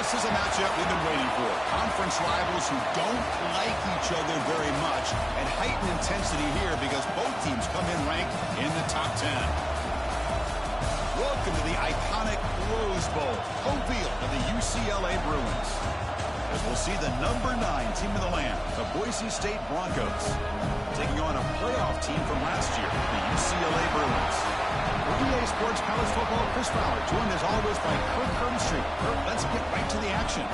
This is a matchup we've been waiting for. Conference rivals who don't like each other very much, and heightened intensity here because both teams come in ranked in the top 10. Welcome to the iconic Rose Bowl, home field of the UCLA Bruins. As we'll see the number 9 team in the land, the Boise State Broncos, taking on a playoff team from last year, the UCLA Bruins. For EA Sports College Football, Chris Fowler, joined as always by Kirk Herbstreit. Kirk, let's get right to the action.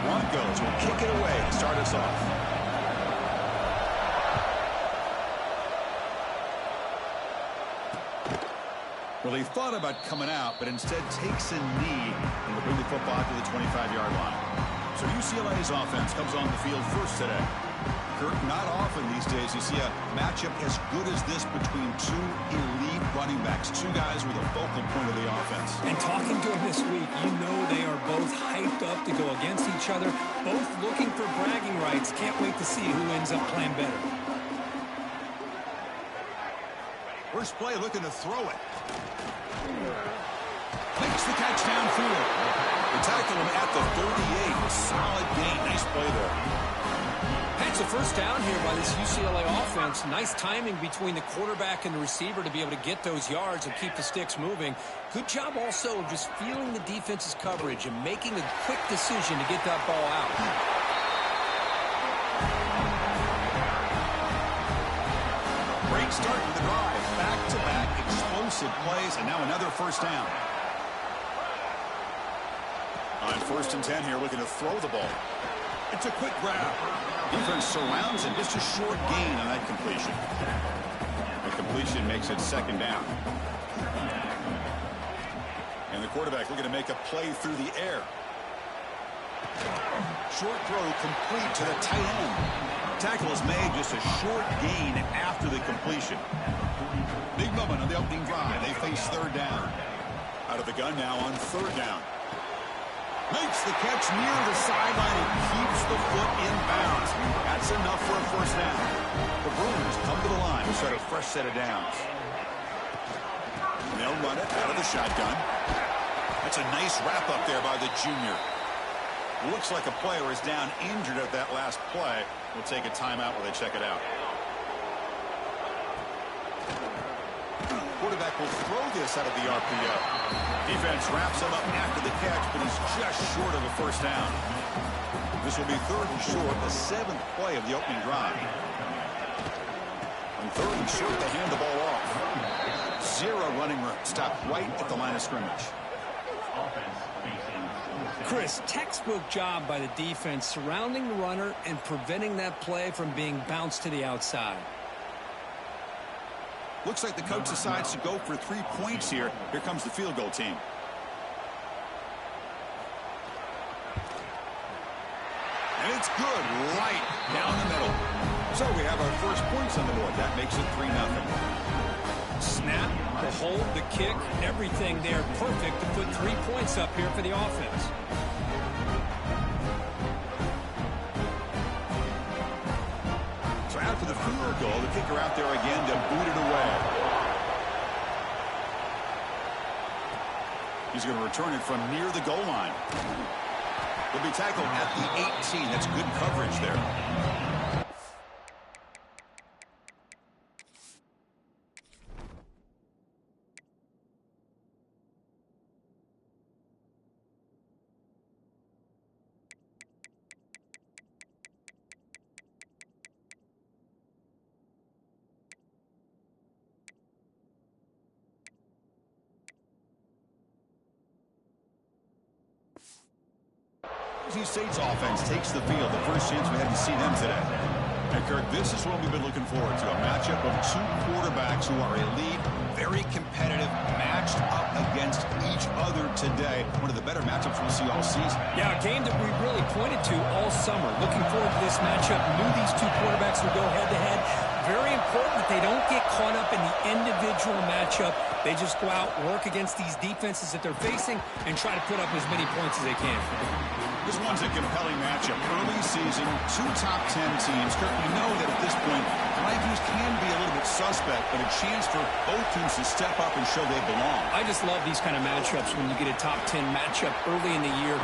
Broncos will kick it away to start us off. Well, he thought about coming out, but instead takes a knee and will bring the football to the 25-yard line. So UCLA's offense comes on the field first today. Kirk, not often these days you see a matchup as good as this between two elite running backs, two guys with a focal point of the offense. And talking to him this week, you know they are both hyped up to go against each other, both looking for bragging rights. Can't wait to see who ends up playing better. First play, looking to throw it. Makes the catch downfield. They tackle him at the 38. Solid gain. Nice play there. That's a first down here by this UCLA offense. Nice timing between the quarterback and the receiver to be able to get those yards and keep the sticks moving. Good job also of just feeling the defense's coverage and making a quick decision to get that ball out. Great start to the drive. Back-to-back explosive plays, and now another first down. On 1st and 10 here, looking to throw the ball. It's a quick grab. Defense surrounds him. Just a short gain on that completion. The completion makes it 2nd down. And the quarterback looking to make a play through the air. Short throw complete to the tight end. Tackle is made, just a short gain after the completion. Big moment on the opening drive. They face 3rd down. Out of the gun now on 3rd down. Makes the catch near the sideline and keeps the foot in bounds. That's enough for a first down. The Bruins come to the line to start a fresh set of downs. And they'll run it out of the shotgun. That's a nice wrap up there by the junior. Looks like a player is down injured at that last play. We'll take a timeout while they check it out. Quarterback will throw this out of the RPO. Defense wraps him up after the catch, but he's just short of a first down. This will be 3rd and short, the 7th play of the opening drive. On 3rd and short, they hand the ball off. 0 running room. Stop right at the line of scrimmage. Chris, textbook job by the defense surrounding the runner and preventing that play from being bounced to the outside. Looks like the coach decides to go for 3 points here. Here comes the field goal team. And it's good right down the middle. So we have our first points on the board. That makes it 3-0. Snap, the hold, the kick, everything there perfect to put 3 points up here for the offense. So after the field goal, the kicker out there again to boot it away. He's going to return it from near the goal line. He'll be tackled at the 18. That's good coverage there. Boise State's offense takes the field. The first chance we had to see them today. And Kirk, this is what we've been looking forward to. A matchup of 2 quarterbacks who are elite, very competitive, matched up against each other today. One of the better matchups we'll see all season. Yeah, a game that we really pointed to all summer. Looking forward to this matchup. Knew these two quarterbacks would go head-to-head. Very important that they don't get caught up in the individual matchup. They just go out, work against these defenses that they're facing, and try to put up as many points as they can. This one's a compelling matchup. Early season, two top 10 teams. Kirk, we know that at this point, Vikings can be a little bit suspect, but a chance for both teams to step up and show they belong. I just love these kind of matchups when you get a top 10 matchup early in the year.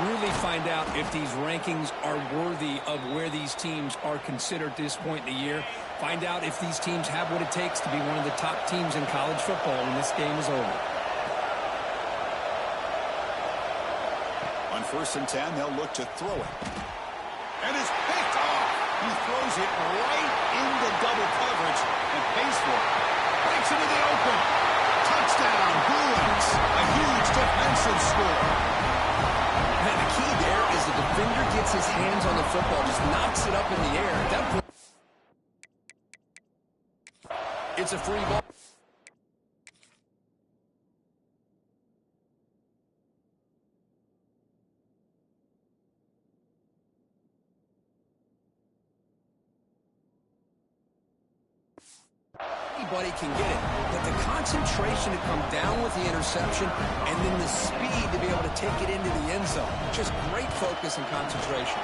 Really find out if these rankings are worthy of where these teams are considered at this point in the year. Find out if these teams have what it takes to be one of the top teams in college football when this game is over. On 1st and 10, they'll look to throw it. And it's picked off. He throws it right into double coverage and pays for it. Breaks into the open. Touchdown, Bruins. A huge defensive score. Man, the key there is the defender gets his hands on the football, just knocks it up in the air. At that point, it's a free ball. Anybody can get it, but the concentration to come down with the interception and then the speed to be able to take it into the end zone. Just great focus and concentration.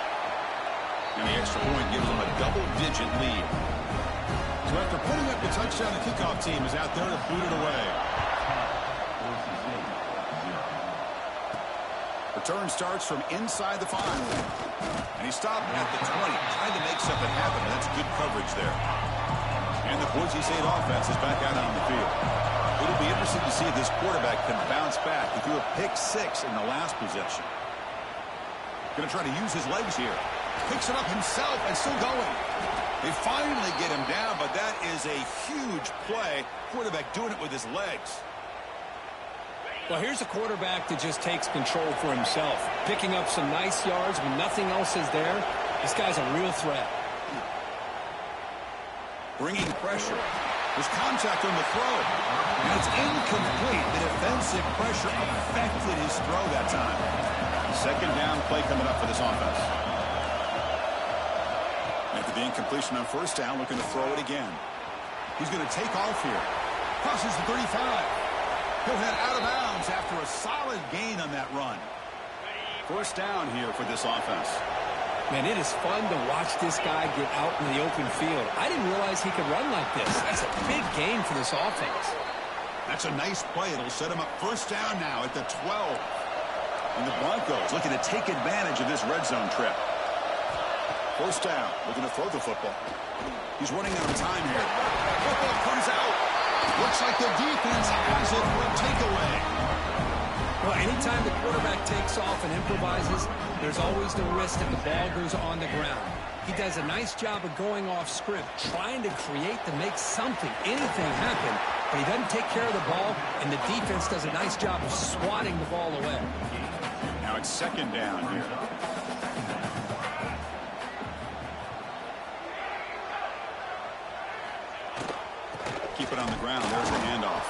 And the extra point gives them a double-digit lead. So after putting up the touchdown, the kickoff team is out there to boot it away. Return starts from inside the 5. And he stopped at the 20, trying to make something happen. That's good coverage there. And the Boise State offense is back out on the field. It'll be interesting to see if this quarterback can bounce back. He threw a pick-6 in the last possession. Going to try to use his legs here. Picks it up himself and still going. They finally get him down, but that is a huge play. Quarterback doing it with his legs. Well, here's a quarterback that just takes control for himself. Picking up some nice yards when nothing else is there. This guy's a real threat. Bringing pressure. There's contact on the throw. And it's incomplete. The defensive pressure affected his throw that time. Second down play coming up for this offense. After the incompletion on 1st down, looking to throw it again. He's going to take off here. Crosses the 35. He'll head out of bounds after a solid gain on that run. 1st down here for this offense. Man, it is fun to watch this guy get out in the open field. I didn't realize he could run like this. That's a big gain for this offense. That's a nice play. It'll set him up 1st down now at the 12. And the Broncos looking to take advantage of this red zone trip. 1st down, looking to throw the football. He's running out of time here. Football comes out. Looks like the defense has it for a takeaway. Well, anytime the quarterback takes off and improvises, there's always the risk that the ball goes on the ground. He does a nice job of going off script, trying to create to make something, anything happen, but he doesn't take care of the ball, and the defense does a nice job of swatting the ball away. Now it's 2nd down here. Keep it on the ground. There's the handoff.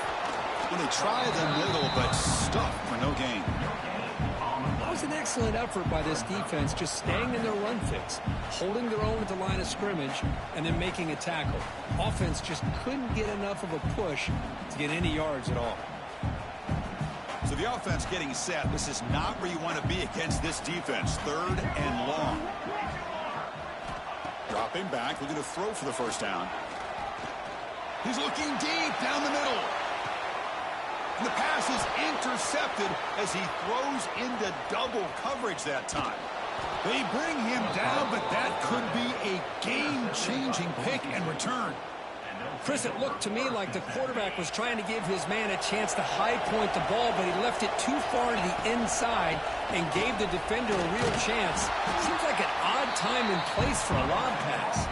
When they try the middle, but stuffed for no gain. That was an excellent effort by this defense, just staying in their run fix, holding their own at the line of scrimmage, and then making a tackle. Offense just couldn't get enough of a push to get any yards at all. So the offense getting set. This is not where you want to be against this defense. 3rd and long. Dropping back, looking to throw for the 1st down. He's looking deep down the middle. And the pass is intercepted as he throws into double coverage that time. They bring him down, but that could be a game-changing pick and return. Chris, it looked to me like the quarterback was trying to give his man a chance to high point the ball, but he left it too far to the inside and gave the defender a real chance. Seems like an odd time and place for a lob pass.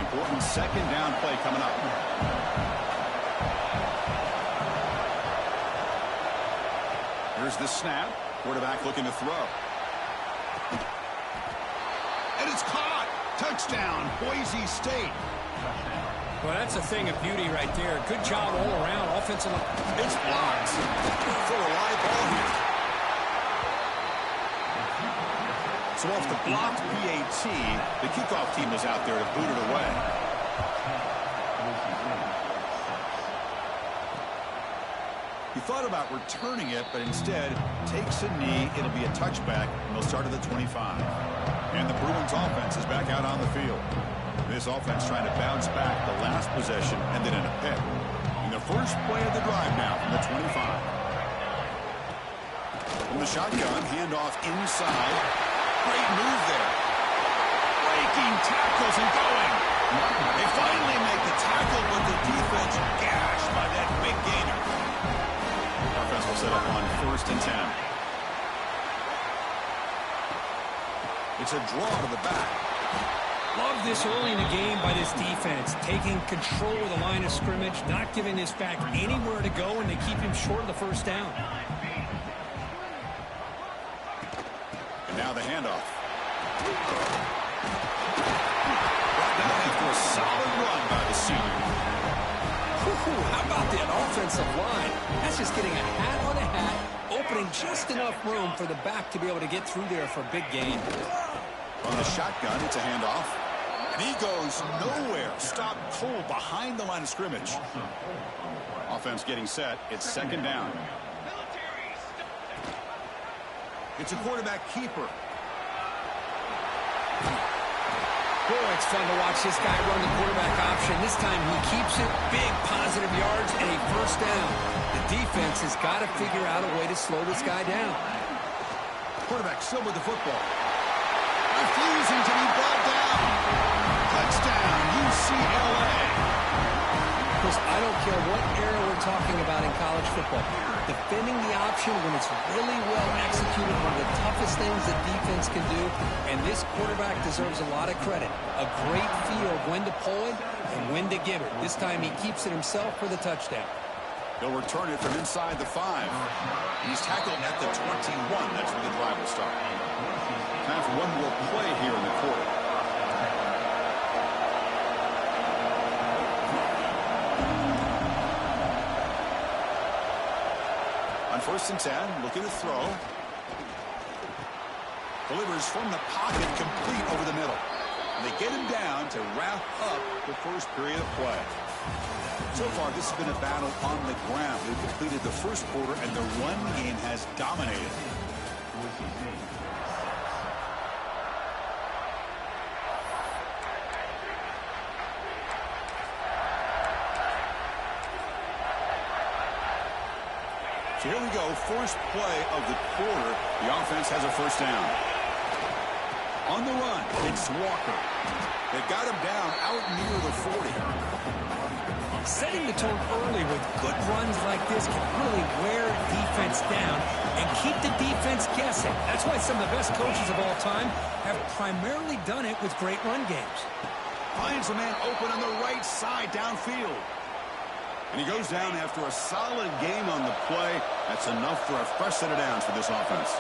Important 2nd down play coming up. Here's the snap. Quarterback looking to throw. And it's caught. Touchdown, Boise State. Well, that's a thing of beauty right there. Good job all around. Offensive line. It's blocked. For a live ball here. So off the blocked PAT, the kickoff team was out there to boot it away. He thought about returning it, but instead takes a knee. It'll be a touchback, and they'll start at the 25. And the Bruins offense is back out on the field. This offense trying to bounce back the last possession, ended in a pick. In the first play of the drive now from the 25. From the shotgun, handoff inside. Great move there. Breaking tackles and going. They finally make the tackle, but the defense gashed by that big gainer. Offense will set up on 1st and 10. It's a draw to the back. Love this early in the game by this defense, taking control of the line of scrimmage, not giving this back anywhere to go, and they keep him short of the first down. And now the handoff. Brought down after a solid run by the senior. How about that offensive line? That's just getting a hat on a hat, opening just enough room for the back to be able to get through there for a big gain. On the shotgun, it's a handoff. And he goes nowhere. Stop cold behind the line of scrimmage. Offense getting set. It's 2nd down. It's a quarterback keeper. Boy, it's fun to watch this guy run the quarterback option. This time he keeps it. Big positive yards and a first down. The defense has got to figure out a way to slow this guy down. Quarterback still with the football. Refusing to be brought down. Touchdown, UCLA. Because I don't care what era we're talking about in college football. Defending the option when it's really well executed, one of the toughest things that defense can do. And this quarterback deserves a lot of credit. A great feel of when to pull it and when to give it. This time he keeps it himself for the touchdown. He'll return it from inside the 5. He's tackled at the 21. That's where the drive will start. Time for one more play here in the quarter. On 1st and 10, looking to throw. Delivers from the pocket, complete over the middle. And they get him down to wrap up the first period of play. So far, this has been a battle on the ground. They've completed the first quarter, and the run game has dominated. So here we go, first play of the quarter. The offense has a first down. On the run, it's Walker. They got him down out near the 40. Setting the tone early with good runs like this can really wear defense down and keep the defense guessing. That's why some of the best coaches of all time have primarily done it with great run games. Finds a man open on the right side downfield. And he goes down after a solid game on the play. That's enough for a fresh set of downs for this offense.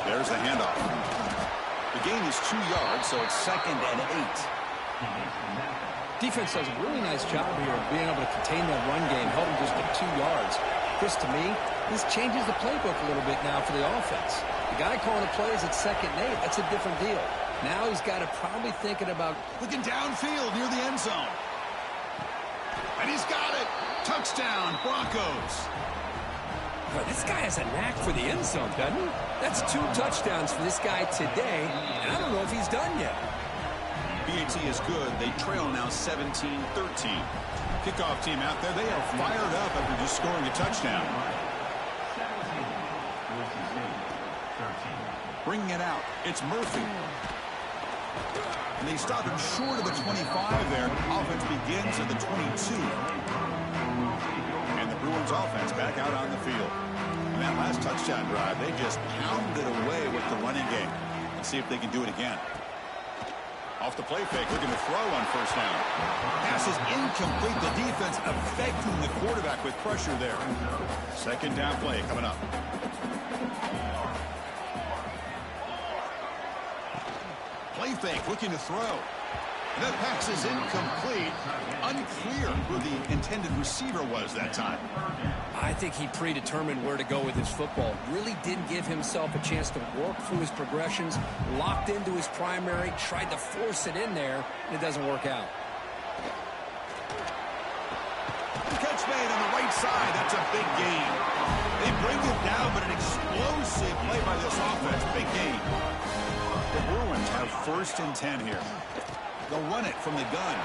There's the handoff. The gain is 2 yards, so it's 2nd and 8. Defense does a really nice job here of being able to contain that run game, held him just at 2 yards. Chris, to me, this changes the playbook a little bit now for the offense. The guy calling the plays at 2nd and 8, that's a different deal. Now he's got to probably thinking about looking downfield near the end zone. And he's got it. Touchdown, Broncos. But this guy has a knack for the end zone, doesn't he? That's 2 touchdowns for this guy today, and I don't know if he's done yet. BAT is good. They trail now 17-13. Kickoff team out there. They are fired up after just scoring a touchdown. Bringing it out. It's Murphy. And they stop him short of the 25 there. Offense begins at the 22. And the Bruins offense back out on the field. And that last touchdown drive, they just pounded away with the running game. Let's see if they can do it again. Off the play fake, looking to throw on first down. Pass is incomplete. The defense affecting the quarterback with pressure there. 2nd down play coming up. Play fake, looking to throw. That pass is incomplete. Unclear who the intended receiver was that time. I think he predetermined where to go with his football. Really didn't give himself a chance to work through his progressions, locked into his primary, tried to force it in there, and it doesn't work out. The catch made on the right side. That's a big gain. They bring it down, but an explosive play by this offense. Big gain. The Bruins have 1st and 10 here. They'll run it from the gun.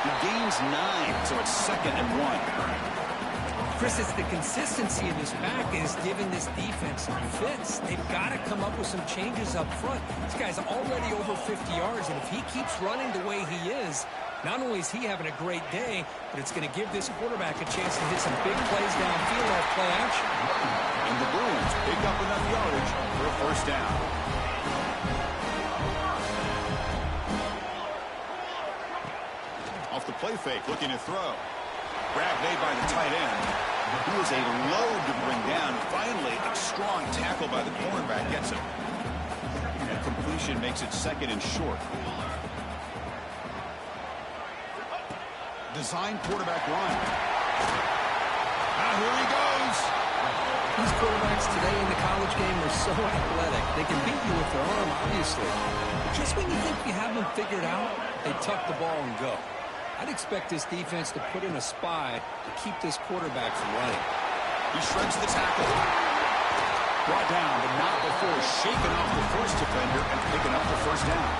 He gains 9, so it's 2nd and 1. Chris, it's the consistency of this back is giving this defense fits. They've got to come up with some changes up front. This guy's already over 50 yards, and if he keeps running the way he is, not only is he having a great day, but it's going to give this quarterback a chance to hit some big plays downfield off play action. And the Bruins pick up enough yardage for a 1st down. Off the play fake, looking to throw. Grab made by the tight end. He was a load to bring down. Finally, a strong tackle by the cornerback gets him. And completion makes it 2nd and short. Design quarterback run. Here he goes. These quarterbacks today in the college game are so athletic. They can beat you with their arm, obviously. Just when you think you have them figured out, they tuck the ball and go. I'd expect this defense to put in a spy to keep this quarterback from running. He shreds the tackle. Brought down, but not before shaking off the first defender and picking up the 1st down.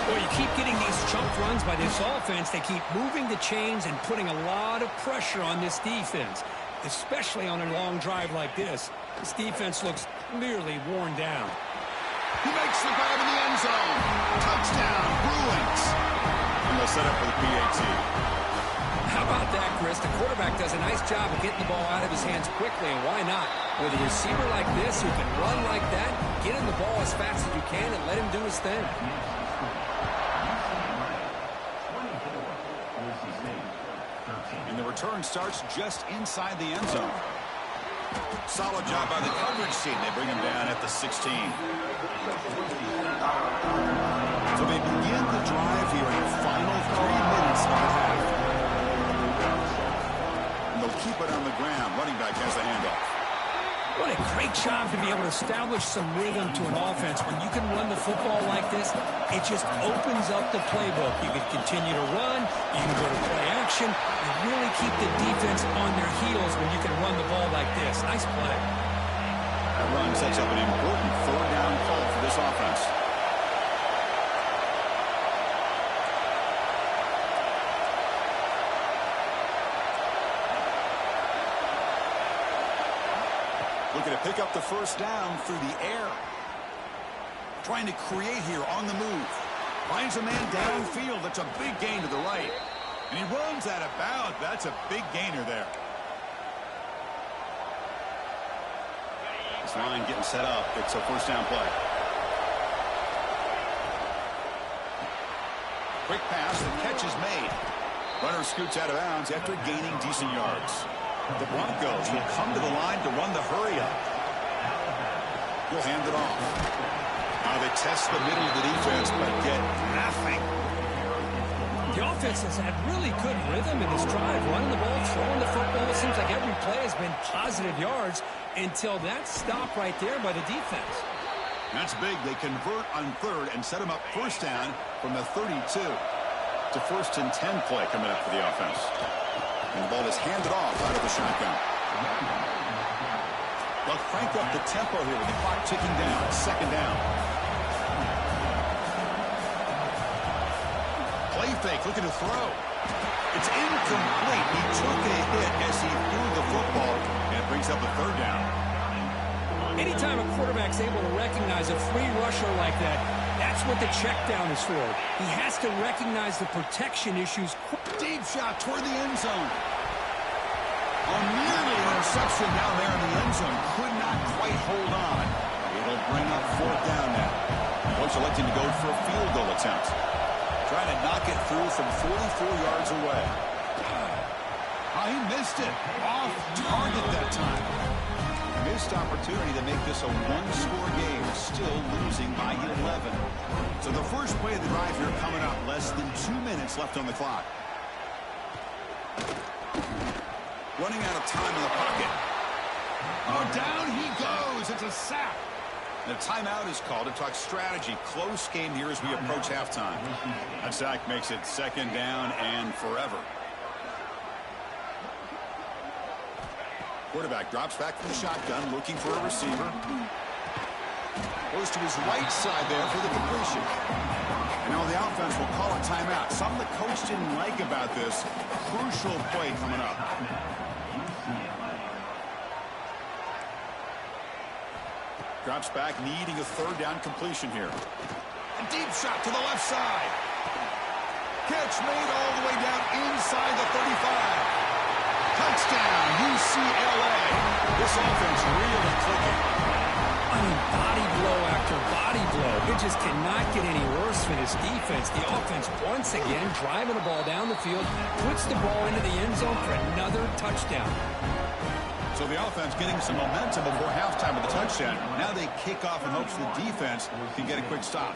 Well, you keep getting these chunk runs by this offense. They keep moving the chains and putting a lot of pressure on this defense, especially on a long drive like this. This defense looks nearly worn down. He makes the grab in the end zone. Touchdown, Bruins. And they'll set up for the PAT. How about that, Chris? The quarterback does a nice job of getting the ball out of his hands quickly, and why not? With a receiver like this who can run like that, get him the ball as fast as you can and let him do his thing. And the return starts just inside the end zone. Solid job by the coverage team. They bring him down at the 16. So they begin the drive here in the final 3 minutes of the half. And they'll keep it on the ground. Running back has the handoff. What a great job to be able to establish some rhythm to an offense. When you can run the football like this, it just opens up the playbook. You can continue to run. You can go to play action. You really keep the defense on their heels when you can run the ball like this. Nice play. That run sets up an important 3rd down call for this offense. Looking to pick up the 1st down through the air. Trying to create here on the move. Finds a man downfield. That's a big gain to the right. And he runs out of bounds. That's a big gainer there. This line getting set up. It's a 1st down play. Quick pass. The catch is made. Runner scoots out of bounds after gaining decent yards. The Broncos will come to the line to run the hurry-up. He'll hand it off. Now they test the middle of the defense, but get nothing. The offense has had really good rhythm in this drive, running the ball, throwing the football. It seems like every play has been positive yards until that stop right there by the defense. That's big. They convert on 3rd and set him up 1st down from the 32. It's a 1st and 10 play coming up for the offense. And the ball is handed off out of the shotgun. They'll crank up the tempo here with the clock ticking down. 2nd down. Play fake, looking to throw. It's incomplete. He took a hit as he threw the football, and it brings up a 3rd down. Anytime a quarterback's able to recognize a free rusher like that, that's what the check down is for. He has to recognize the protection issues. Deep shot toward the end zone. Nearly an interception down there in the end zone. Could not quite hold on. It'll bring up 4th down now. Coach electing to go for a field goal attempt. Trying to knock it through from 44 yards away. He missed it. Off target that time. missed opportunity to make this a one-score game, still losing by 11. So the first play of the drive here coming up, less than 2 minutes left on the clock. Running out of time in the pocket. Oh, down he goes. It's a sack. The timeout is called to talk strategy. Close game here as we approach halftime. That sack makes it 2nd down and forever. Quarterback drops back from the shotgun, looking for a receiver. Goes to his right side there for the completion. And now the offense will call a timeout. Something the coach didn't like about this. Crucial play coming up. Drops back, needing a 3rd down completion here. A deep shot to the left side. Catch made all the way down inside the 35. Touchdown, UCLA. This offense really clicking. I mean, body blow after body blow. It just cannot get any worse for this defense. The offense, once again, driving the ball down the field, puts the ball into the end zone for another touchdown. So the offense getting some momentum before halftime with the touchdown. Now they kick off in hopes the defense can get a quick stop.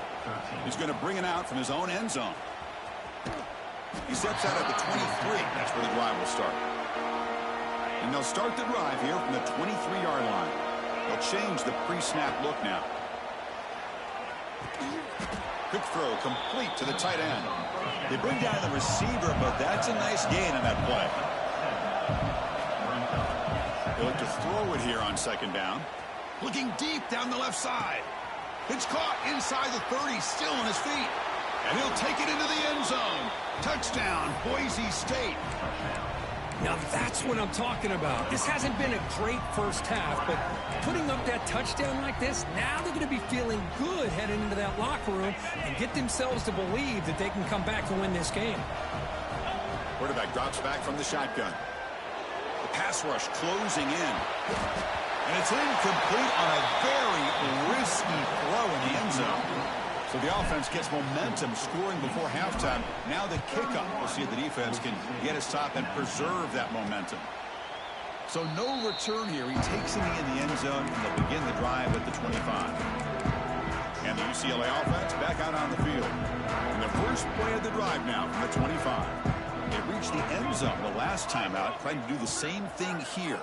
He's going to bring it out from his own end zone. He steps out at the 23. That's where the drive will start. And they'll start the drive here from the 23-yard line. They'll change the pre-snap look now. Quick throw complete to the tight end. They bring down the receiver, but that's a nice gain on that play. They look to throw it here on 2nd down. Looking deep down the left side. It's caught inside the 30, still on his feet. And he'll take it into the end zone. Touchdown, Boise State. Now that's what I'm talking about. This hasn't been a great first half, but putting up that touchdown like this, now they're going to be feeling good heading into that locker room and get themselves to believe that they can come back and win this game. Quarterback drops back from the shotgun. The pass rush closing in. And it's incomplete on a very risky throw in the end zone. So the offense gets momentum scoring before halftime. Now the kickoff. We'll see if the defense can get a stop and preserve that momentum. So no return here. He takes it in the end zone, and they'll begin the drive at the 25. And the UCLA offense back out on the field. And the first play of the drive now from the 25. They reached the end zone the last time out, trying to do the same thing here.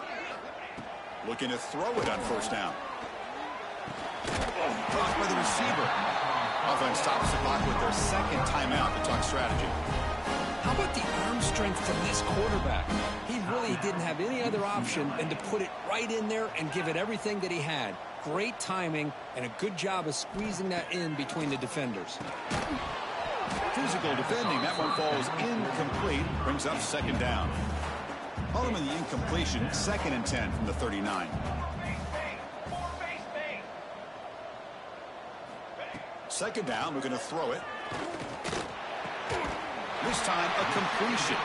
Looking to throw it on 1st down. Blocked by the receiver. Offense stops the clock with their 2nd timeout to talk strategy. How about the arm strength from this quarterback? He really didn't have any other option than to put it right in there and give it everything that he had. Great timing and a good job of squeezing that in between the defenders. Physical defending. That one falls incomplete. Brings up 2nd down. Following the incompletion, 2nd and 10 from the 39. Second down, we're going to throw it. This time, a completion.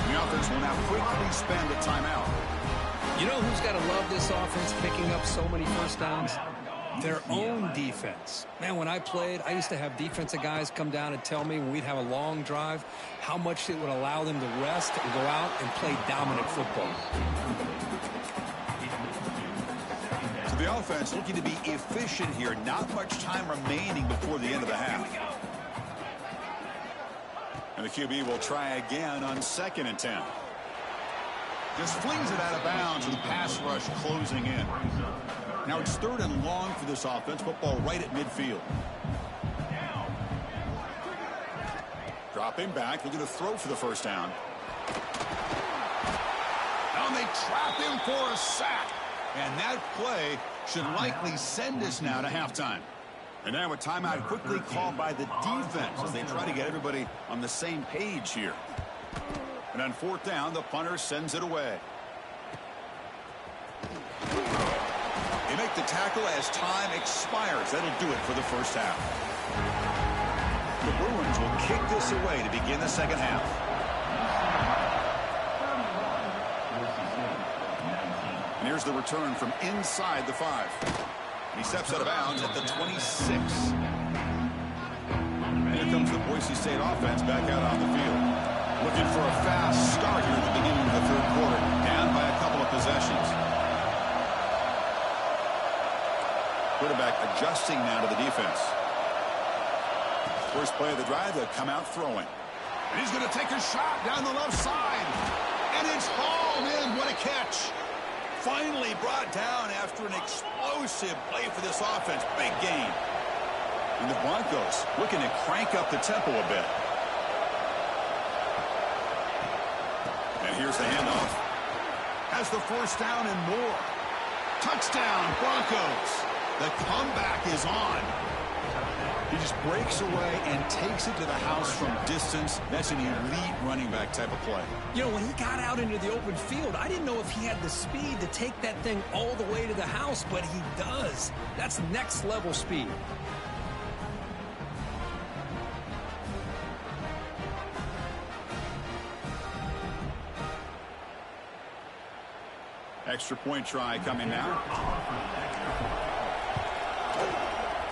The offense will now quickly spend a timeout. You know who's got to love this offense picking up so many first downs? Their own defense. Man, when I played, I used to have defensive guys come down and tell me when we'd have a long drive how much it would allow them to rest and go out and play dominant football. The offense looking to be efficient here. Not much time remaining before the end of the half. And the QB will try again on 2nd and 10. Just flings it out of bounds with the pass rush closing in. Now it's 3rd and long for this offense. Football right at midfield. Dropping back, looking to throw for the 1st down. And they trap him for a sack. And that play should likely send us now to halftime. And now a timeout quickly called by the defense as they try to get everybody on the same page here. And on 4th down, the punter sends it away. They make the tackle as time expires. That'll do it for the first half. The Bruins will kick this away to begin the 2nd half. And here's the return from inside the 5. He steps out of bounds at the 26. And here comes the Boise State offense back out on the field. Looking for a fast start here at the beginning of the 3rd quarter. Down by a couple of possessions. Quarterback adjusting now to the defense. First play of the drive, they'll come out throwing. And he's going to take a shot down the left side. And it's hauled in. What a catch. Finally brought down after an explosive play for this offense. Big gain. And the Broncos looking to crank up the tempo a bit. And here's the handoff. Has the first down and more. Touchdown, Broncos. The comeback is on. He just breaks away and takes it to the house from distance. That's an elite running back type of play. You know, when he got out into the open field, I didn't know if he had the speed to take that thing all the way to the house, but he does. That's next level speed. Extra point try coming now.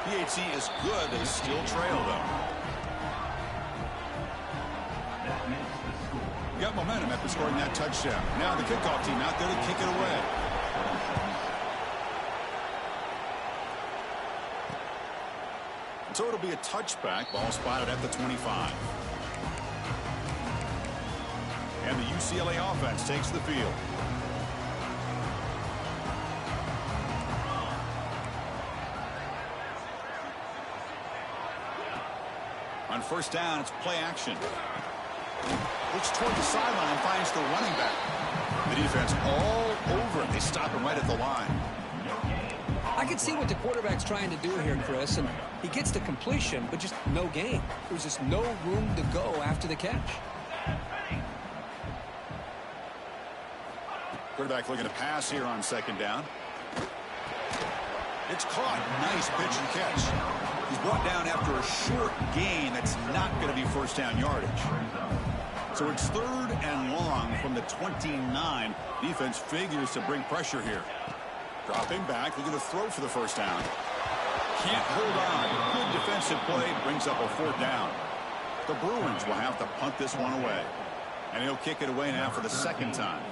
PHC is good. They still trail, though. Got momentum after scoring that touchdown. Now the kickoff team out there to kick it away. So it'll be a touchback. Ball spotted at the 25. And the UCLA offense takes the field. On first down, it's play action. Looks toward the sideline, finds the running back. The defense all over him. They stop him right at the line. I can see what the quarterback's trying to do here, Chris, and he gets the completion, but just no gain. There's just no room to go after the catch. Quarterback looking to pass here on second down. It's caught. Nice pitch and catch. He's brought down after a short gain that's not going to be first down yardage. So it's third and long from the 29. Defense figures to bring pressure here. Dropping back, they're going to throw for the first down. Can't hold on. Good defensive play brings up a fourth down. The Bruins will have to punt this one away. And he'll kick it away now for the second time.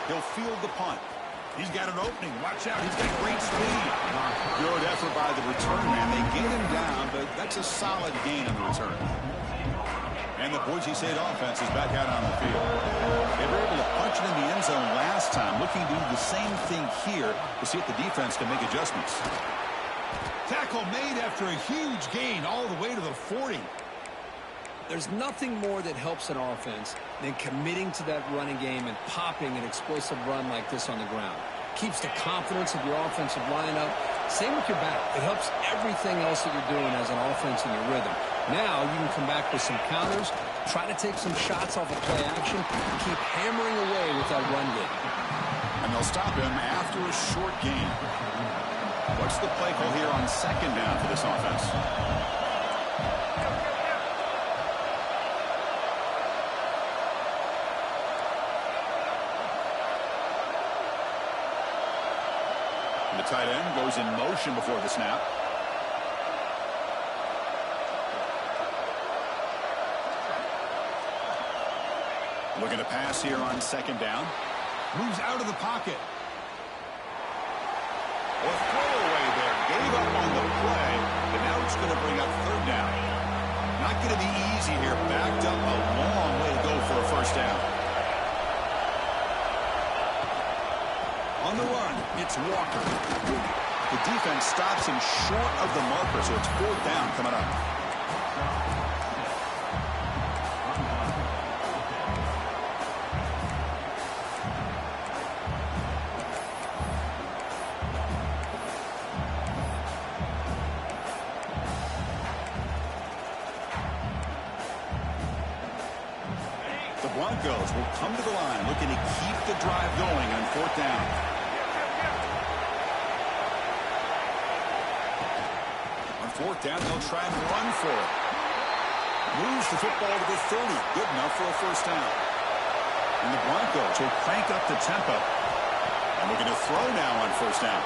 He'll field the punt. He's got an opening. Watch out. He's got great speed. Good effort by the return man. They get him down, but that's a solid gain on the return. And the Boise State offense is back out on the field. They were able to punch it in the end zone last time, looking to do the same thing here to see if the defense can make adjustments. Tackle made after a huge gain all the way to the 40. There's nothing more that helps an offense than committing to that running game and popping an explosive run like this on the ground. Keeps the confidence of your offensive lineup. Same with your back. It helps everything else that you're doing as an offense in your rhythm. Now you can come back with some counters, try to take some shots off of play action, and keep hammering away with that run game. And they'll stop him after a short gain. What's the play call here on second down for this offense? The tight end goes in motion before the snap. Looking to pass here on second down. Moves out of the pocket. Or throwaway there. Gave up on the play, but now it's going to bring up third down. Not going to be easy here. Backed up a long way to go for a first down. On the run, it's Walker. The defense stops him short of the marker, so it's fourth down coming up. The Broncos will come to the line looking to keep the drive going on fourth down. Fourth down, they'll try and run for it. Moves the football to the 30. Good enough for a first down. And the Broncos will crank up the tempo. And we're going to throw now on first down.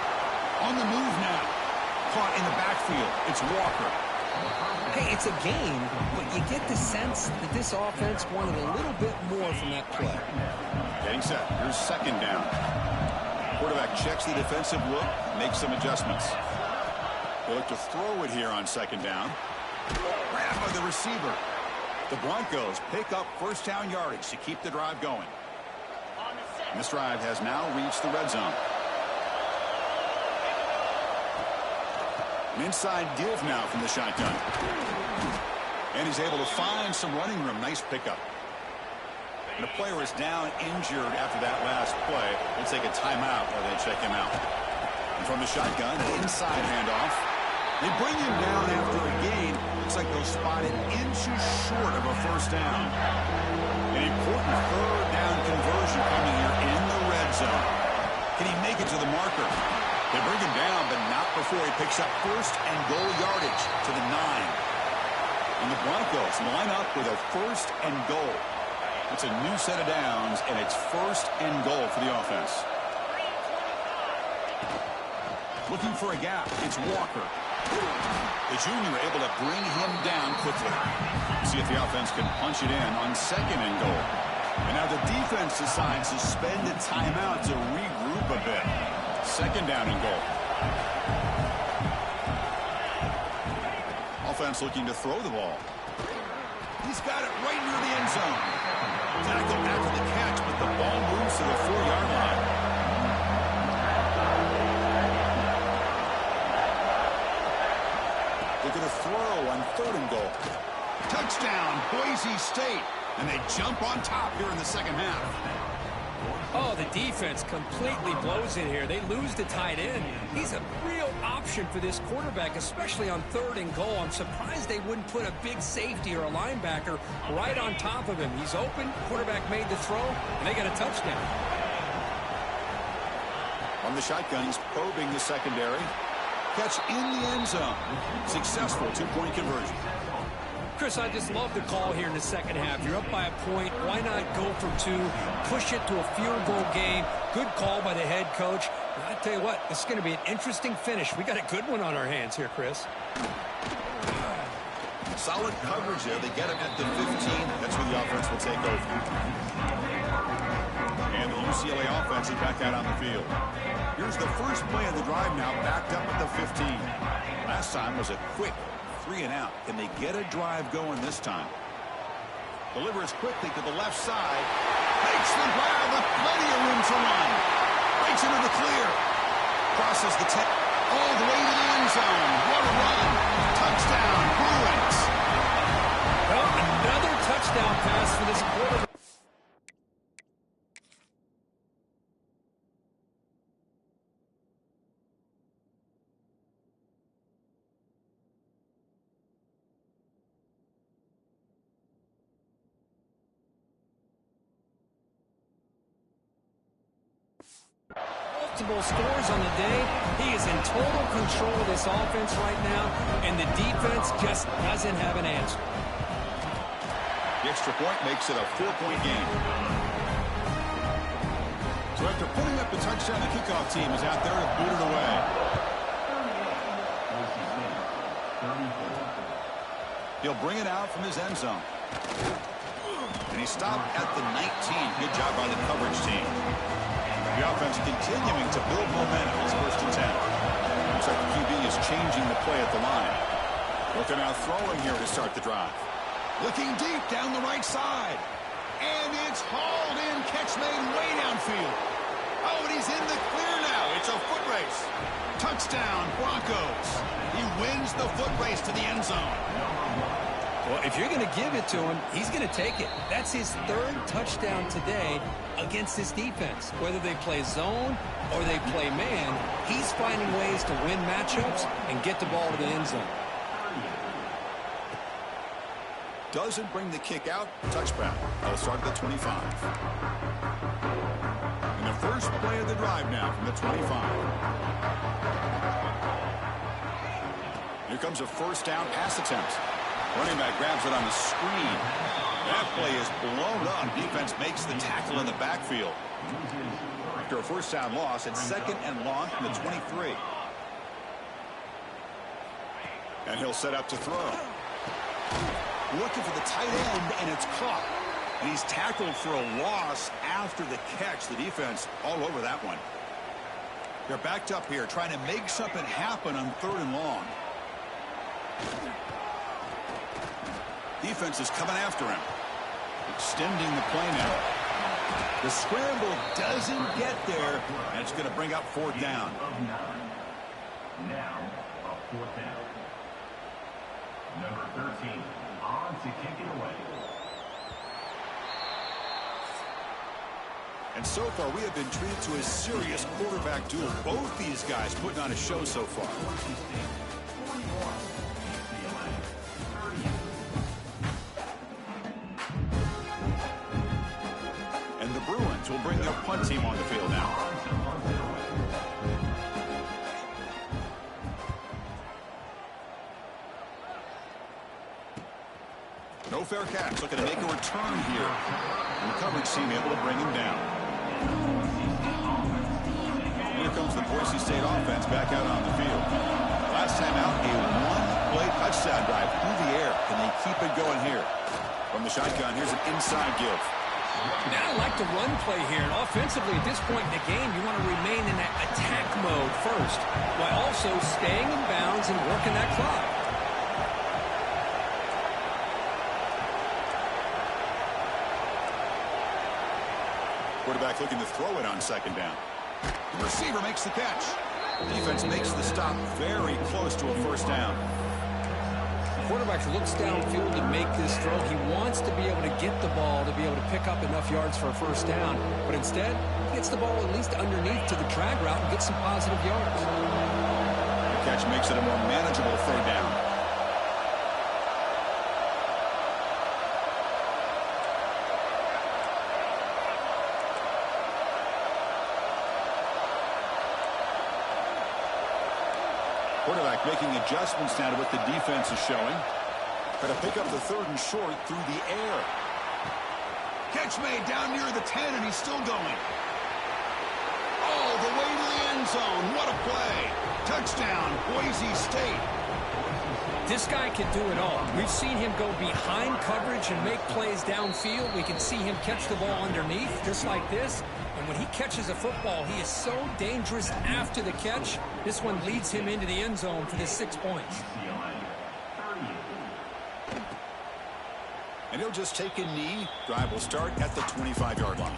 On the move now. Caught in the backfield. It's Walker. Hey, it's a game, but you get the sense that this offense wanted a little bit more from that play. Getting set. Here's second down. Quarterback checks the defensive look, makes some adjustments. They look to throw it here on second down. Grabbed by the receiver. The Broncos pick up first down yardage to keep the drive going. And this drive has now reached the red zone. An inside give now from the shotgun. And he's able to find some running room. Nice pickup. And the player is down injured after that last play. We'll take a timeout while they check him out. And from the shotgun, an inside handoff. They bring him down after a gain. Looks like they'll spot it inches short of a first down. An important third down conversion coming here in the red zone. Can he make it to the marker? They bring him down, but not before he picks up first and goal yardage to the 9. And the Broncos line up with a first and goal. It's a new set of downs, and it's first and goal for the offense. Looking for a gap. It's Walker. The junior able to bring him down quickly. See if the offense can punch it in on second and goal. And now the defense decides to spend a timeout to regroup a bit. Second down and goal. Offense looking to throw the ball. He's got it right near the end zone. Tackle after the catch, but the ball moves to the 4-yard line. They're going to throw on third and goal. Touchdown, Boise State. And they jump on top here in the second half. Oh, the defense completely blows it here. They lose the tight end. He's a real option for this quarterback, especially on third and goal. I'm surprised they wouldn't put a big safety or a linebacker right on top of him. He's open. Quarterback made the throw, and they got a touchdown. On the shotgun, he's probing the secondary. Catch in the end zone. Successful two-point conversion. Chris, I just love the call here in the second half. You're up by a point. Why not go for two? Push it to a field goal game. Good call by the head coach. And I tell you what, this is going to be an interesting finish. We got a good one on our hands here, Chris. Solid coverage there. They get him at the 15. That's where the offense will take over. And the UCLA offense is back out on the field. Here's the first play of the drive now, backed up at the 15. Last time was a quick 3 and out. Can they get a drive going this time? Delivers quickly to the left side. Makes the grab with plenty of room to run. Breaks into the clear. Crosses the 10. All the way to the end zone. What a run. Touchdown, Bruins. Well, another touchdown pass for this quarterback. Multiple scores on the day. He is in total control of this offense right now, and the defense just doesn't have an answer. The extra point makes it a 4-point game. So after putting up the touchdown, the kickoff team is out there to boot it away. He'll bring it out from his end zone. And he stopped at the 19. Good job by the coverage team. The offense continuing to build momentum as first and 10. Looks like the QB is changing the play at the line. Looking out throwing here to start the drive. Looking deep down the right side. And it's hauled in. Catch made way downfield. Oh, and he's in the clear now. It's a foot race. Touchdown, Broncos. He wins the foot race to the end zone. Well, if you're going to give it to him, he's going to take it. That's his third touchdown today against this defense. Whether they play zone or they play man, he's finding ways to win matchups and get the ball to the end zone. Doesn't bring the kick out. Touchback. They'll start at the 25. And the first play of the drive now from the 25. Here comes a first down pass attempt. Running back grabs it on the screen. That play is blown up. Defense makes the tackle in the backfield. After a first down loss, it's second and long from the 23. And he'll set up to throw. Looking for the tight end, and it's caught. And he's tackled for a loss after the catch. The defense all over that one. They're backed up here, trying to make something happen on 3rd and long. Defense is coming after him. Extending the play now. The scramble doesn't get there, and it's going to bring up 4th down. Now, a 4th down. Number 13, on to kick it away. And so far, we have been treated to a serious quarterback duel. Both these guys putting on a show so far. And the Bruins will bring their punt team on the field now. No fair catch. Looking to make a return here. And the coverage team able to bring him down. Here comes the Boise State offense back out on the field. Last time out, a one-play touchdown drive through the air. Can they keep it going here? From the shotgun, here's an inside give. Now I like the run play here. And offensively, at this point in the game, you want to remain in that attack mode first, while also staying in bounds and working that clock. Quarterback looking to throw it on 2nd down. The receiver makes the catch. The defense makes the stop very close to a 1st down. The quarterback looks downfield to make this throw. He wants to be able to get the ball to be able to pick up enough yards for a 1st down. But instead, he gets the ball at least underneath to the drag route and gets some positive yards. The catch makes it a more manageable 3rd down. Quarterback making adjustments now to what the defense is showing. Got to pick up the 3rd and short through the air. Catch made down near the 10, and he's still going. All the way to the end zone. What a play. Touchdown, Boise State. This guy can do it all. We've seen him go behind coverage and make plays downfield. We can see him catch the ball underneath, just like this. And when he catches a football, he is so dangerous after the catch. This one leads him into the end zone for the 6 points. And he'll just take a knee. Drive will start at the 25-yard line.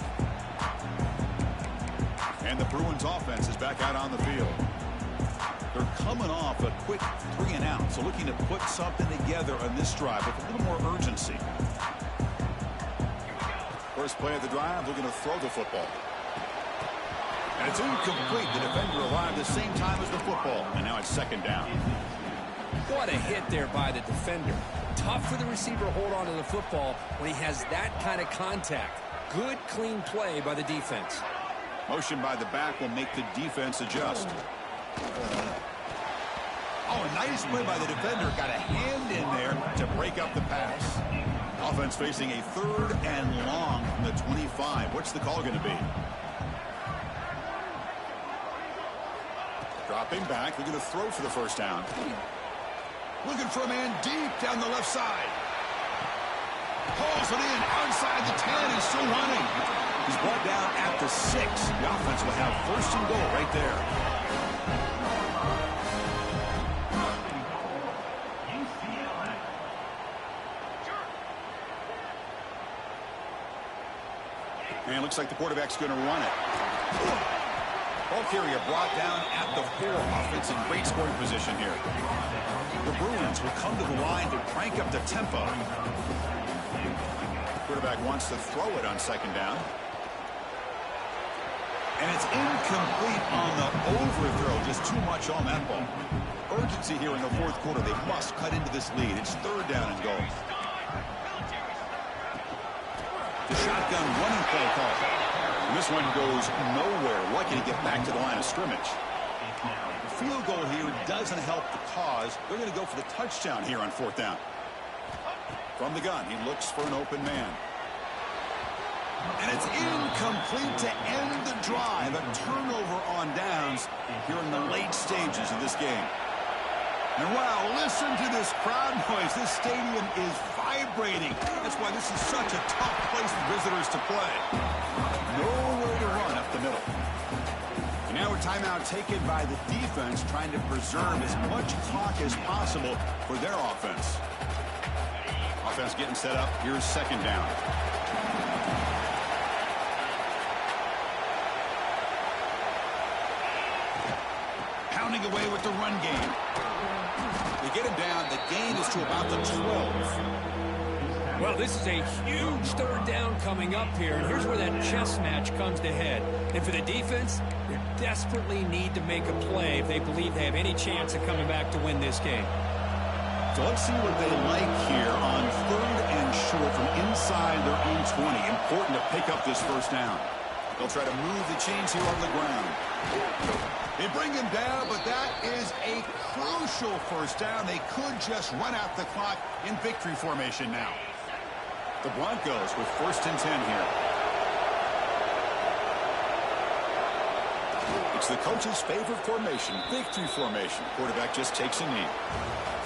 And the Bruins offense is back out on the field. They're coming off a quick 3-and-out, so looking to put something together on this drive with a little more urgency. First play of the drive, looking to throw the football. And it's incomplete. The defender arrived the same time as the football, and now it's 2nd down. What a hit there by the defender. Tough for the receiver to hold on to the football when he has that kind of contact. Good, clean play by the defense. Motion by the back will make the defense adjust. Oh, a nice play by the defender. Got a hand in there to break up the pass. Offense facing a 3rd and long from the 25. What's the call going to be? Dropping back. They're going to throw for the 1st down. Looking for a man deep down the left side. Pulls it in outside the 10. He's still running. He's brought down at the 6. The offense will have 1st and goal right there. And it looks like the quarterback's going to run it. Ball carrier brought down at the 4. Offense in great scoring position here. The Bruins will come to the line to crank up the tempo. Quarterback wants to throw it on 2nd down. And it's incomplete on the overthrow. Just too much on that ball. Urgency here in the 4th quarter. They must cut into this lead. It's 3rd down and goal. The shotgun running play call. And this one goes nowhere. Lucky to get back to the line of scrimmage. The field goal here doesn't help the cause. They're going to go for the touchdown here on 4th down. From the gun, he looks for an open man. And it's incomplete to end the drive. A turnover on downs here in the late stages of this game. And wow, listen to this crowd noise. This stadium is vibrating. That's why this is such a tough place for visitors to play. Nowhere to run up the middle. And now a timeout taken by the defense, trying to preserve as much clock as possible for their offense. Offense getting set up. Here's second down. Pounding away with the run game. They get him down. The gain is to about the 12. Well, this is a huge third down coming up here, and here's where that chess match comes to head. And for the defense, they desperately need to make a play if they believe they have any chance of coming back to win this game. So let's see what they like here on third and short from inside their own 20. Important to pick up this first down. They'll try to move the chains here on the ground. They bring him down, but that is a crucial first down. They could just run out the clock in victory formation now. The Broncos with first and 10 here. It's the coach's favorite formation, victory formation. Quarterback just takes a knee.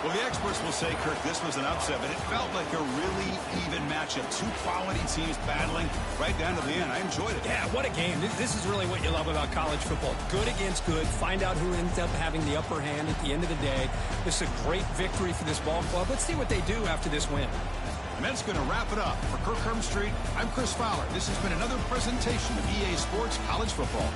Well, the experts will say, Kirk, this was an upset, but it felt like a really even matchup. Two quality teams battling right down to the end. I enjoyed it. Yeah, what a game. This is really what you love about college football. Good against good. Find out who ends up having the upper hand at the end of the day. This is a great victory for this ball club. Let's see what they do after this win. And that's going to wrap it up. For Kirk Herbstreit, I'm Chris Fowler. This has been another presentation of EA Sports College Football.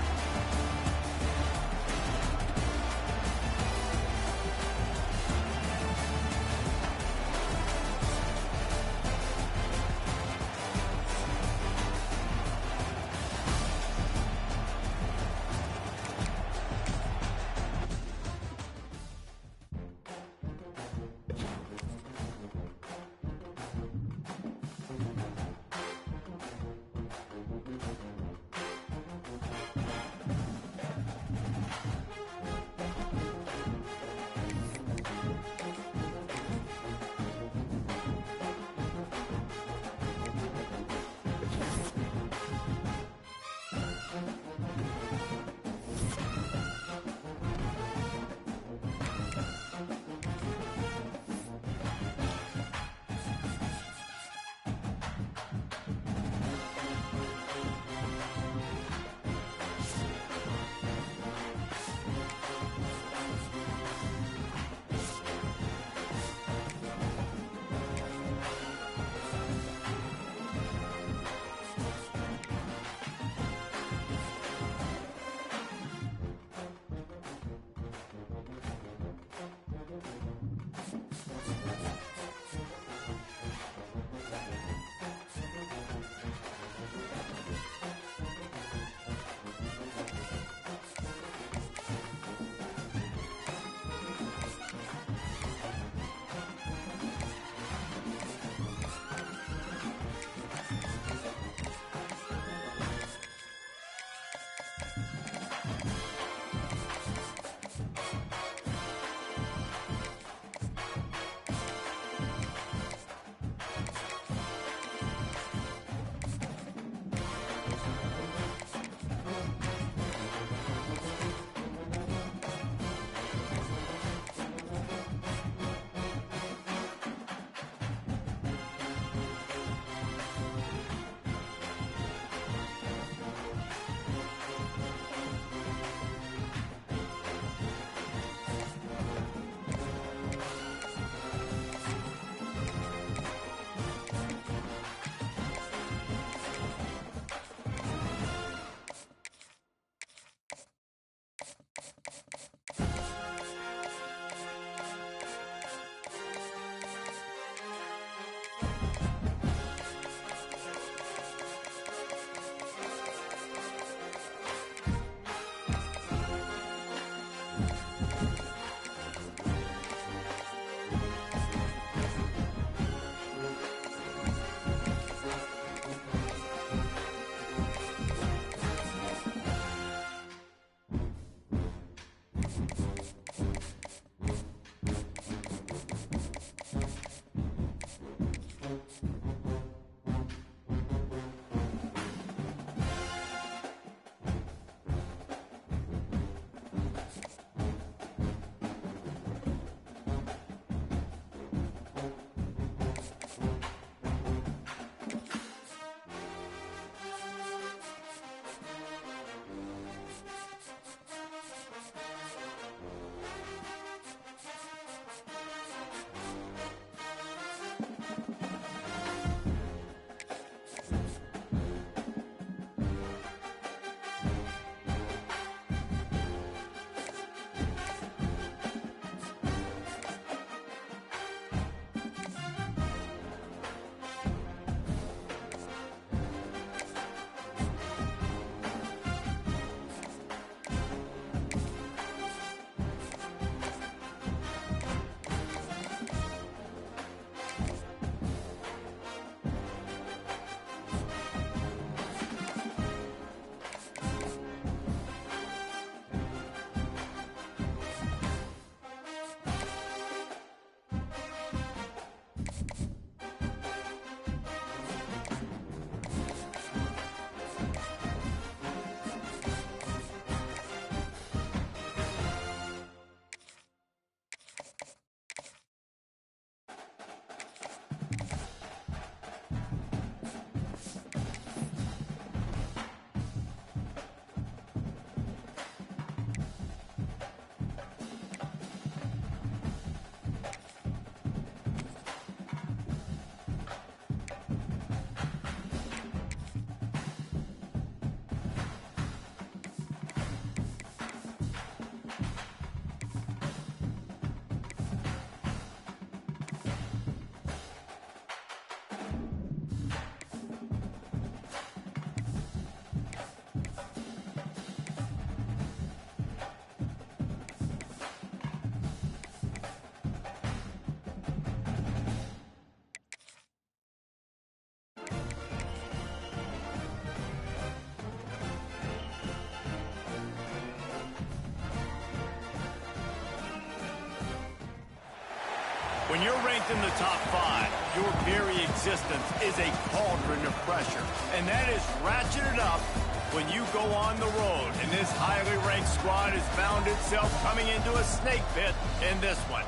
When you're ranked in the top 5, your very existence is a cauldron of pressure. And that is ratcheted up when you go on the road. And this highly ranked squad has found itself coming into a snake pit in this one.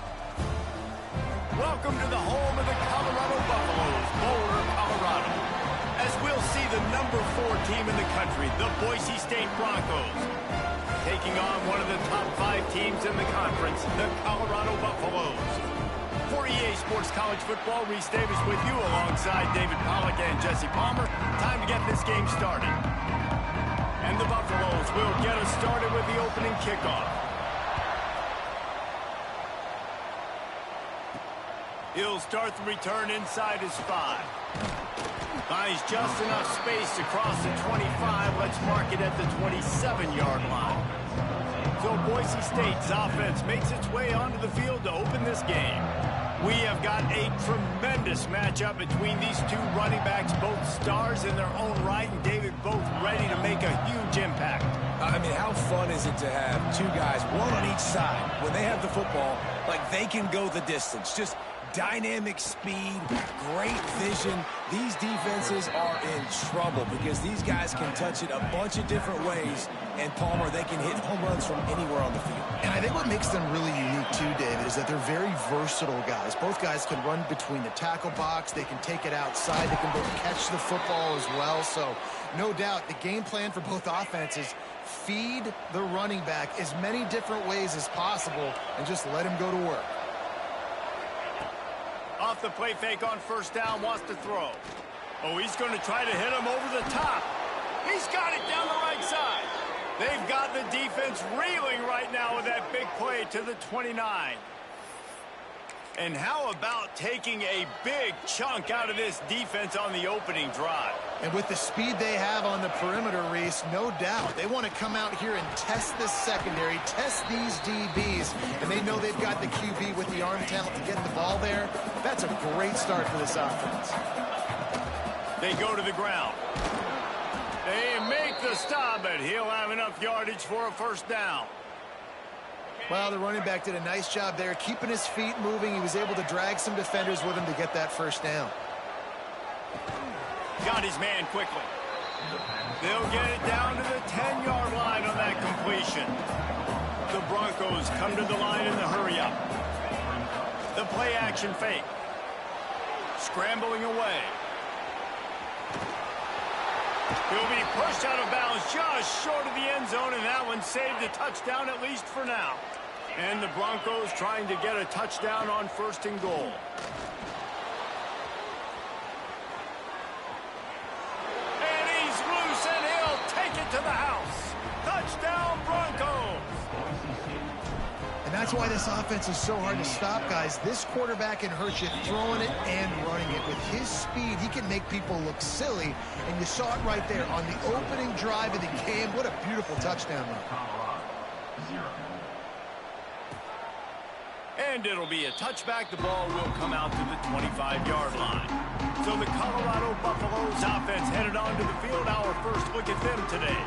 Welcome to the home of the Colorado Buffaloes, Boulder, Colorado. As we'll see the number 4 team in the country, the Boise State Broncos, taking on one of the top 5 teams in the conference, the Colorado Buffaloes. For EA Sports College Football, Reese Davis with you alongside David Pollack and Jesse Palmer. Time to get this game started. And the Buffaloes will get us started with the opening kickoff. He'll start the return inside his 5. Finds just enough space to cross the 25. Let's mark it at the 27-yard line. So Boise State's offense makes its way onto the field to open this game. We have got a tremendous matchup between these 2 running backs, both stars in their own right, and David, both ready to make a huge impact. I mean, how fun is it to have 2 guys, one on each side, when they have the football, like they can go the distance. Just dynamic speed, great vision. These defenses are in trouble because these guys can touch it a bunch of different ways, and Palmer, they can hit home runs from anywhere on the field. And I think what makes them really unique too, David, is that they're very versatile guys. Both guys can run between the tackle box, they can take it outside, they can both catch the football as well. So no doubt the game plan for both offenses, feed the running back as many different ways as possible and just let him go to work. Off the play fake on first down, wants to throw. Oh, he's going to try to hit him over the top. He's got it down the right side. They've got the defense reeling right now with that big play to the 29. And how about taking a big chunk out of this defense on the opening drive? And with the speed they have on the perimeter, Reese, no doubt, they want to come out here and test this secondary, test these DBs, and they know they've got the QB with the arm talent to get the ball there. That's a great start for this offense. They go to the ground. They make the stop, but he'll have enough yardage for a first down. Well, the running back did a nice job there, keeping his feet moving. He was able to drag some defenders with him to get that first down. Got his man quickly. They'll get it down to the 10-yard line on that completion. The Broncos come to the line in the hurry-up. The play-action fake. Scrambling away. He'll be pushed out of bounds just short of the end zone, and that one saved a touchdown at least for now. And the Broncos trying to get a touchdown on 1st and goal. And he's loose, and he'll take it to the house. Touchdown, Broncos! And that's why this offense is so hard to stop, guys. This quarterback can hurt you throwing it and running it. With his speed, he can make people look silly. And you saw it right there on the opening drive of the game. What a beautiful touchdown run. And it'll be a touchback. The ball will come out to the 25-yard line. So the Colorado Buffaloes offense headed onto the field. Our first look at them today.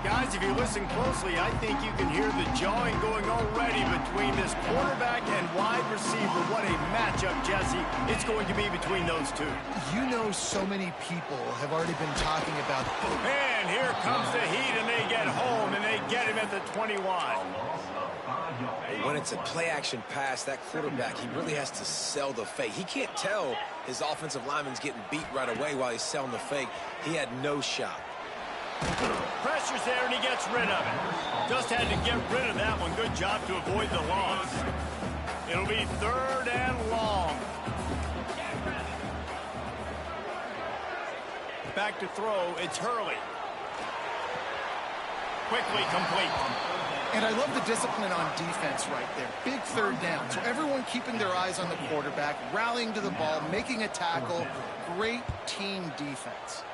Guys, if you listen closely, I think you can hear the jawing going already between this quarterback and wide receiver. What a matchup, Jesse, it's going to be between those 2. You know, so many people have already been talking about... And here comes the heat, and they get home, and they get him at the 21. When it's a play-action pass, that quarterback, he really has to sell the fake. He can't tell his offensive lineman's getting beat right away while he's selling the fake. He had no shot. Pressure's there, and he gets rid of it. Just had to get rid of that one. Good job to avoid the loss. It'll be 3rd and long. Back to throw, it's Hurley. Quickly complete. And I love the discipline on defense right there. Big 3rd down. So everyone keeping their eyes on the quarterback, rallying to the ball, making a tackle. Great team defense.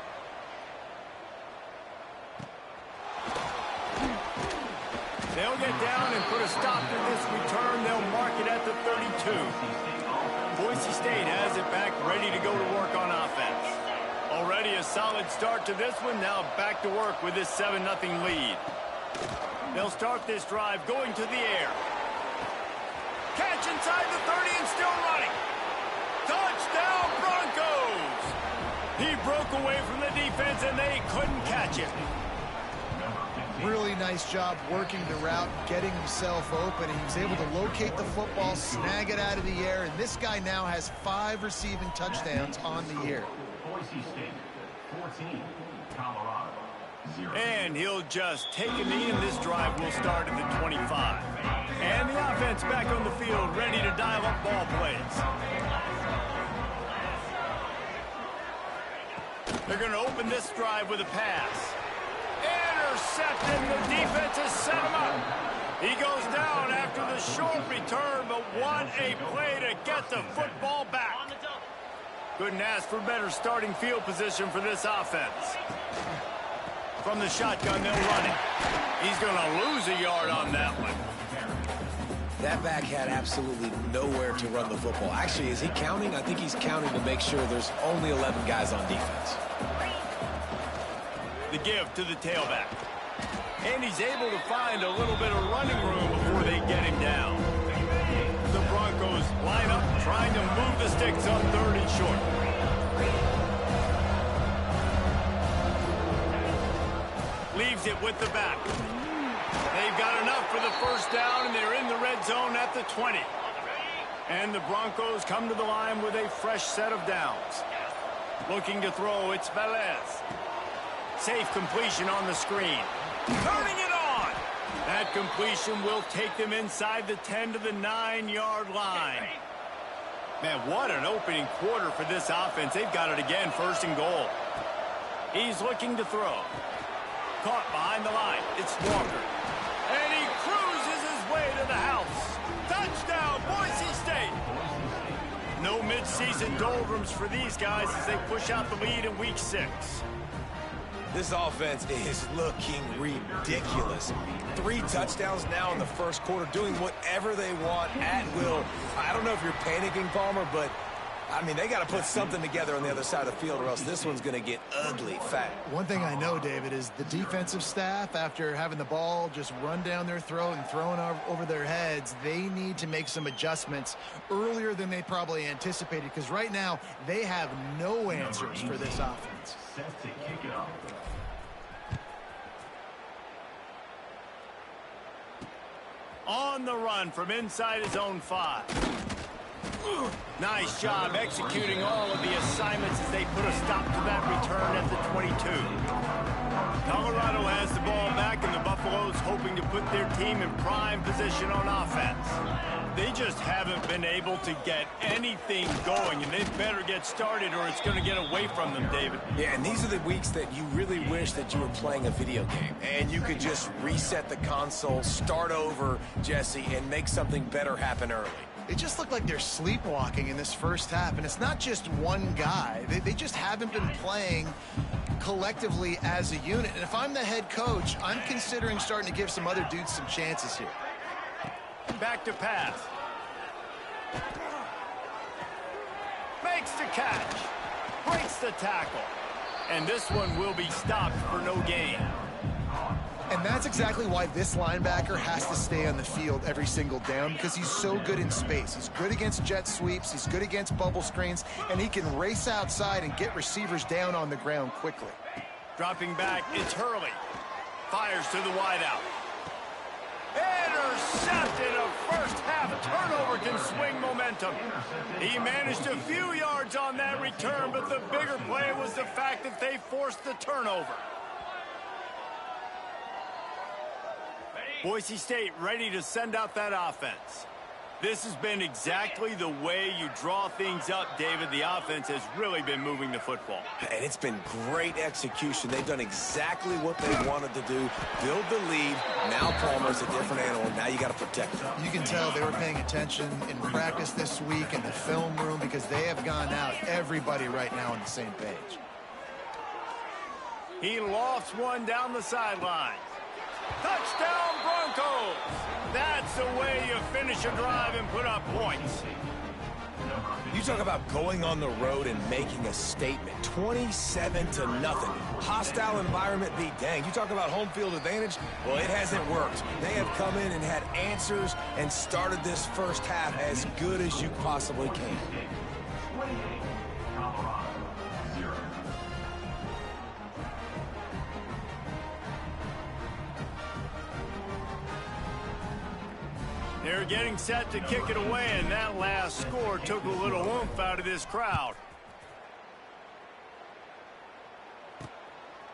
They'll get down and put a stop to this return. They'll mark it at the 32. Boise State has it back, ready to go to work on offense. Already a solid start to this one. Now back to work with this 7-0 lead. They'll start this drive going to the air. Catch inside the 30 and still running. broke away from the defense, and they couldn't catch it. Really nice job working the route, getting himself open. He was able to locate the football, snag it out of the air, and this guy now has 5 receiving touchdowns on the year. Boise State, 14, Colorado, 0. And he'll just take a knee, and this drive will start at the 25. And the offense back on the field, ready to dial up ball plays. They're going to open this drive with a pass. Intercepted. The defense has set him up. He goes down after the short return, but what a play to get the football back. Couldn't ask for better starting field position for this offense. From the shotgun, they'll run it. He's going to lose a yard on that one. That back had absolutely nowhere to run the football. Actually, is he counting? I think he's counting to make sure there's only 11 guys on defense. The give to the tailback. And he's able to find a little bit of running room before they get him down. The Broncos line up, trying to move the sticks on 3rd and short. Leaves it with the back. They've got enough for the first down, and they're in the red zone at the 20. And the Broncos come to the line with a fresh set of downs. Looking to throw, it's Velez. Safe completion on the screen. Turning it on! That completion will take them inside the 10 to the 9-yard line. Man, what an opening quarter for this offense. They've got it again, 1st and goal. He's looking to throw. Caught behind the line. It's Walker. And he cruises his way to the house. Touchdown, Boise State! No midseason doldrums for these guys as they push out the lead in Week 6. This offense is looking ridiculous. 3 touchdowns now in the first quarter, doing whatever they want at will. I don't know if you're panicking, Palmer, but, I mean, they got to put something together on the other side of the field or else this one's going to get ugly fast. One thing I know, David, is the defensive staff, after having the ball just run down their throat and thrown over their heads, they need to make some adjustments earlier than they probably anticipated, because right now they have no answers for this offense. Set to kick it off. On the run from inside his own 5. Nice job executing all of the assignments as they put a stop to that return at the 22. Colorado has the ball back, and the Buffaloes hoping to put their team in prime position on offense. They just haven't been able to get anything going, and they better get started or it's going to get away from them, David. Yeah, and these are the weeks that you really wish that you were playing a video game and you could just reset the console, start over, Jesse, and make something better happen early. It just looked like they're sleepwalking in this first half, and it's not just one guy. They just haven't been playing collectively as a unit. And if I'm the head coach, I'm considering starting to give some other dudes some chances here. Back to pass. Makes the catch. Breaks the tackle. And this one will be stopped for no gain. And that's exactly why this linebacker has to stay on the field every single down, because he's so good in space. He's good against jet sweeps, he's good against bubble screens, and he can race outside and get receivers down on the ground quickly. Dropping back, it's Hurley. Fires to the wideout. Intercepted. A first half turnover can swing momentum. He managed a few yards on that return, but the bigger play was the fact that they forced the turnover. Boise State ready to send out that offense. This has been exactly the way you draw things up, David. The offense has really been moving the football. And it's been great execution. They've done exactly what they wanted to do. Build the lead. Now Palmer's a different animal. Now you got to protect them. You can tell they were paying attention in practice this week in the film room, because they have gone out, everybody right now on the same page. He lofts one down the sideline. Touchdown, Broncos! That's the way you finish a drive and put up points. You talk about going on the road and making a statement. 27-0. Hostile environment be danged. You talk about home field advantage? Well, it hasn't worked. They have come in and had answers and started this first half as good as you possibly can. They're getting set to kick it away, and that last score took a little oomph out of this crowd.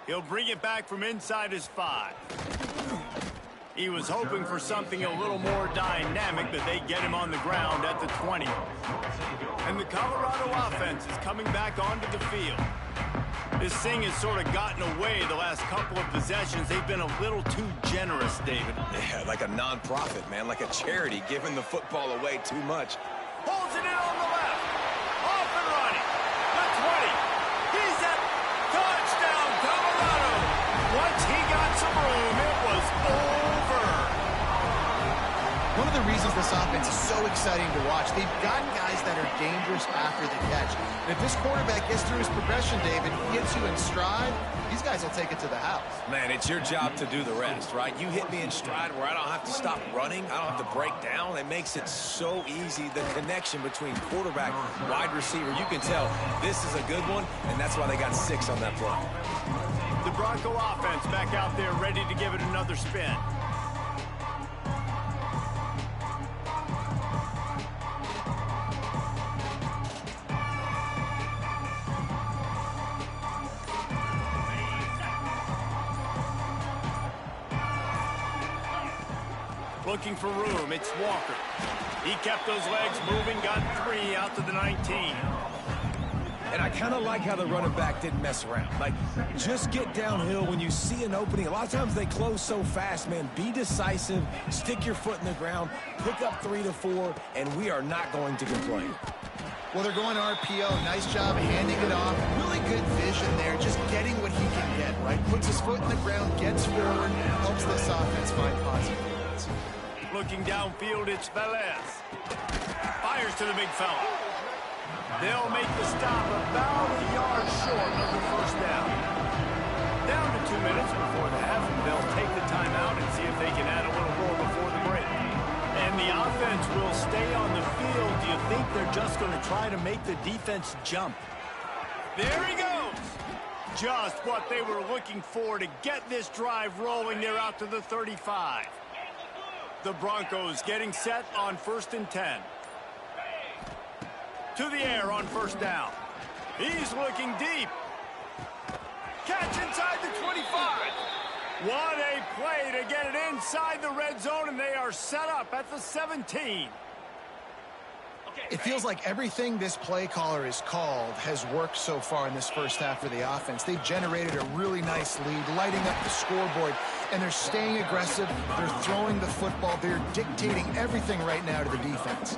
He'll bring it back from inside his 5. He was hoping for something a little more dynamic, but they get him on the ground at the 20. And the Colorado offense is coming back onto the field. This thing has sort of gotten away the last couple of possessions. They've been a little too generous, David. Yeah, like a non-profit, man, like a charity, giving the football away too much. Holds it in on the left. Off and running. The 20. He's at touchdown, Colorado. Once he got some room, it was over. One of the reasons this offense is so exciting to watch, they've got guys that are dangerous after the catch. And if this quarterback gets through his progression, David, he gets you in stride, these guys will take it to the house. Man, it's your job to do the rest, right? You hit me in stride where I don't have to stop running. I don't have to break down. It makes it so easy. The connection between quarterback, wide receiver, you can tell this is a good one, and that's why they got 6 on that play. The Bronco offense back out there ready to give it another spin. Looking for room, it's Walker. He kept those legs moving, got 3 out to the 19. And I kind of like how the running back didn't mess around. Like, just get downhill when you see an opening. A lot of times they close so fast, man. Be decisive, stick your foot in the ground, pick up 3 to 4, and we are not going to complain. Well, they're going RPO. Nice job handing it off. Really good vision there, just getting what he can get, right? Puts his foot in the ground, gets forward, helps this offense find positive points. Looking downfield, it's Velez. Fires to the big fella. They'll make the stop about a yard short of the first down. Down to 2 minutes before the half, and they'll take the timeout and see if they can add a little more before the break. And the offense will stay on the field. Do you think they're just going to try to make the defense jump? There he goes. Just what they were looking for to get this drive rolling. They're out to the 35. The Broncos getting set on 1st and 10. To the air on 1st down. He's looking deep. Catch inside the 25. What a play to get it inside the red zone, and they are set up at the 17. It feels like everything this play caller has called has worked so far in this first half for the offense. They've generated a really nice lead, lighting up the scoreboard, and they're staying aggressive. They're throwing the football. They're dictating everything right now to the defense.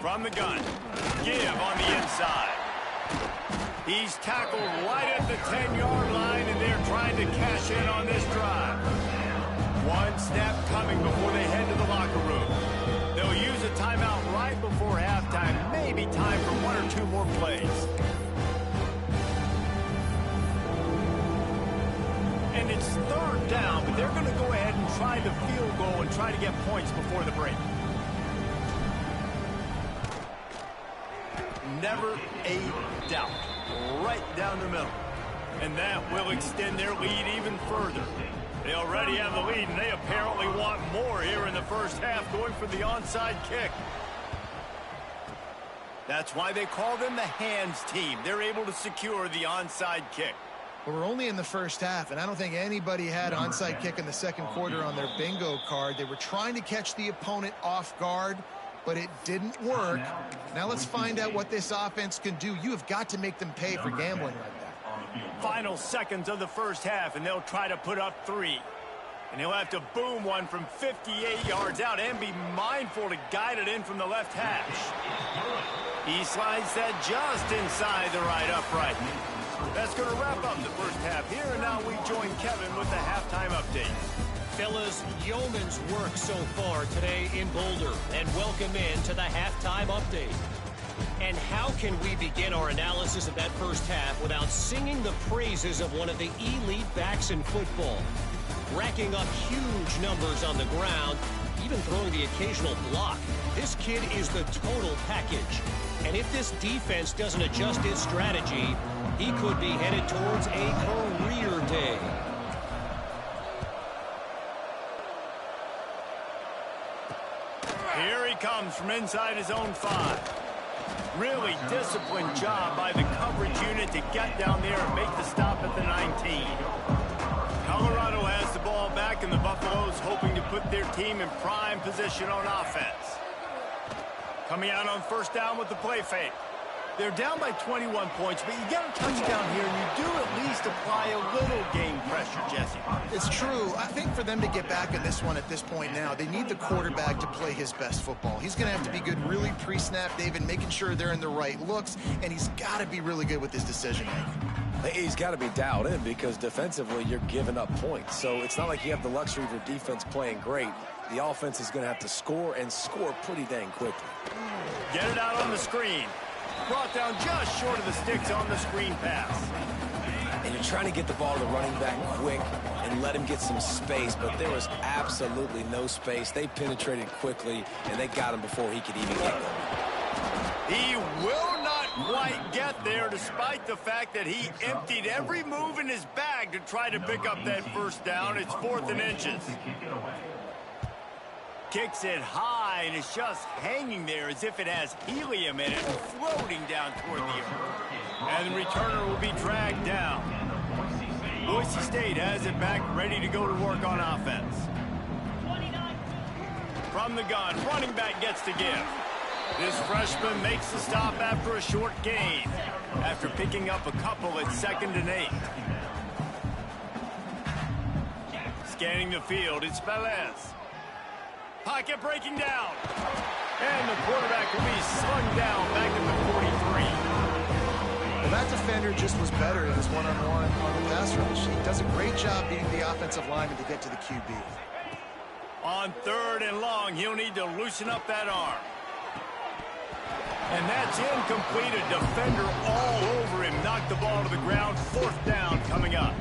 From the gun, give on the inside. He's tackled right at the 10-yard line, and they're trying to cash in on this drive. One snap coming before they head to the locker room. They'll use a timeout right before halftime. Maybe time for 1 or 2 more plays. And it's 3rd down, but they're going to go ahead and try the field goal and try to get points before the break. Never a doubt. Right down the middle. And that will extend their lead even further. They already have the lead, and they apparently want more here in the first half, going for the onside kick. That's why they call them the hands team. They're able to secure the onside kick. Well, we're only in the first half, and I don't think anybody had onside kick in the second quarter on their bingo card. They were trying to catch the opponent off guard, but it didn't work. Now let's find out what this offense can do. You have got to make them pay for gambling like that. Final seconds of the first half, and they'll try to put up 3. And he'll have to boom one from 58 yards out and be mindful to guide it in from the left hash. He slides that just inside the right upright. That's going to wrap up the first half here, and now we join Kevin with the halftime update. Fellas, yeoman's work so far today in Boulder, and welcome in to the halftime update. And how can we begin our analysis of that first half without singing the praises of one of the elite backs in football? Racking up huge numbers on the ground, even throwing the occasional block. This kid is the total package. And if this defense doesn't adjust its strategy, he could be headed towards a career day. Here he comes from inside his own 5. Really disciplined job by the coverage unit to get down there and make the stop at the 19. Colorado has the ball back, and the Buffaloes hoping to put their team in prime position on offense. Coming out on first down with the play fake. They're down by 21 points, but you get a touchdown here, and you do at least apply a little game pressure, Jesse. It's true. I think for them to get back in this one at this point now, they need the quarterback to play his best football. He's going to have to be good really pre-snap, David, making sure they're in the right looks, and he's got to be really good with his decision-making. He's got to be dialed in because defensively you're giving up points. So it's not like you have the luxury of your defense playing great. The offense is going to have to score and score pretty dang quickly. Get it out on the screen. Brought down just short of the sticks on the screen pass. And you're trying to get the ball to the running back quick and let him get some space, but there was absolutely no space. They penetrated quickly, and they got him before he could even get there. He will not quite get there, despite the fact that he emptied every move in his bag to try to pick up that first down. It's 4th and inches. Kicks it high, and it's just hanging there as if it has helium in it, floating down toward the earth. And the returner will be dragged down. Boise State has it back, ready to go to work on offense. From the gun, running back gets to give. This freshman makes the stop after a short gain, after picking up a couple at 2nd and 8. Scanning the field, it's Velez. Pocket breaking down. And the quarterback will be slung down back at the 43. Well, that defender just was better in his one-on-one on the pass rush. He does a great job being the offensive lineman to get to the QB. On 3rd and long, he'll need to loosen up that arm. And that's incomplete. A defender all over him. Knocked the ball to the ground. 4th down coming up.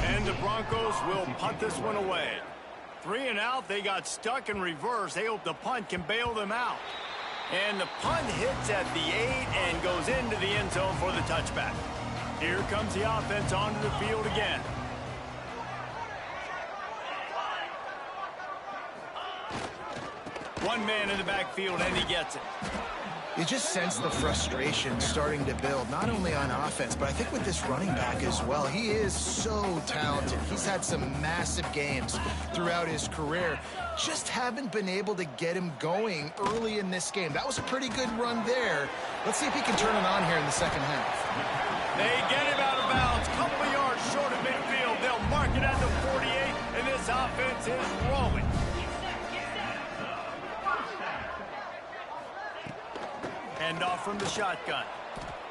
And the Broncos will punt this one away. 3 and out. They got stuck in reverse. They hope the punt can bail them out. And the punt hits at the 8 and goes into the end zone for the touchback. Here comes the offense onto the field again. One man in the backfield, and he gets it. You just sense the frustration starting to build, not only on offense, but I think with this running back as well. He is so talented. He's had some massive games throughout his career. Just haven't been able to get him going early in this game. That was a pretty good run there. Let's see if he can turn it on here in the second half. They get him out of bounds, couple of yards short of midfield. They'll mark it at the 48, and this offense is rolling. Hand off from the shotgun.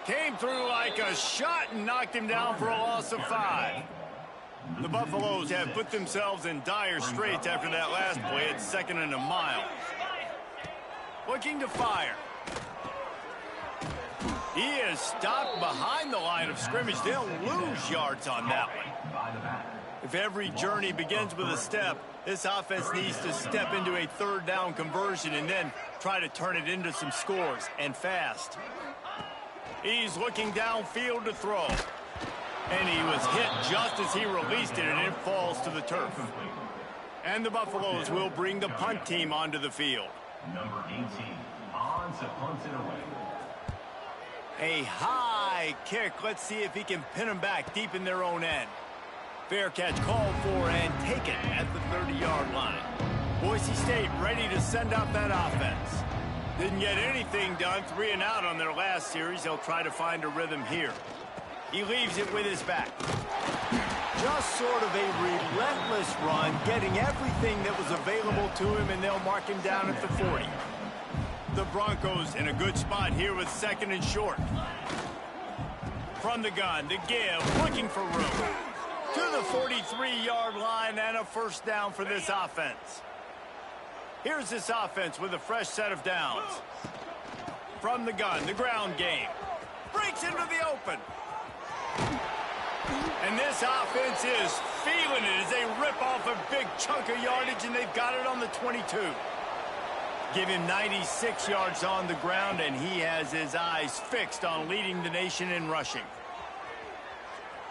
Came through like a shot and knocked him down for a loss of 5. The Buffaloes have put themselves in dire straits after that last play at 2nd and a mile. Looking to fire. He is stopped behind the line of scrimmage. They'll lose yards on that one. If every journey begins with a step, this offense needs to step into a 3rd down conversion and then try to turn it into some scores, and fast. He's looking downfield to throw. And he was hit just as he released it, and it falls to the turf. And the Buffaloes will bring the punt team onto the field. Number 18, Hansa punts it away. A high kick. Let's see if he can pin them back deep in their own end. Fair catch called for and taken at the 30-yard line. Boise State ready to send out that offense. Didn't get anything done. 3 and out on their last series. They'll try to find a rhythm here. He leaves it with his back. Just sort of a relentless run, getting everything that was available to him, and they'll mark him down at the 40. The Broncos in a good spot here with 2nd and short. From the gun, the give, looking for room. To the 43-yard line and a 1st down for this offense. Here's this offense with a fresh set of downs. From the gun, the ground game. Breaks into the open. And this offense is feeling it as they rip off a big chunk of yardage, and they've got it on the 22. Give him 96 yards on the ground, and he has his eyes fixed on leading the nation in rushing.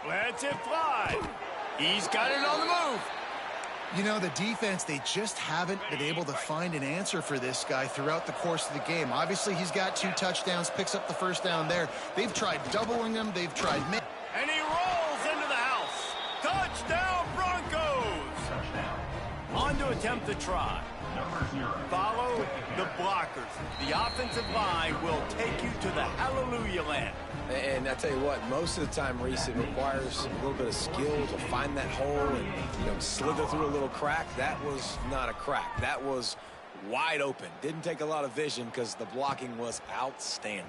Lets it fly. He's got it on the move. You know, the defense, they just haven't been able to find an answer for this guy throughout the course of the game. Obviously, he's got 2 touchdowns, picks up the first down there. They've tried doubling him. They've tried... And he rolls into the house. Touchdown, Broncos! Touchdown. On to attempt the try. Number 0. Follow the blockers. The offensive line will take you to the hallelujah land. And I tell you what, most of the time, Reese, it requires a little bit of skill to find that hole and slither through a little crack. That was not a crack. That was wide open. Didn't take a lot of vision because the blocking was outstanding.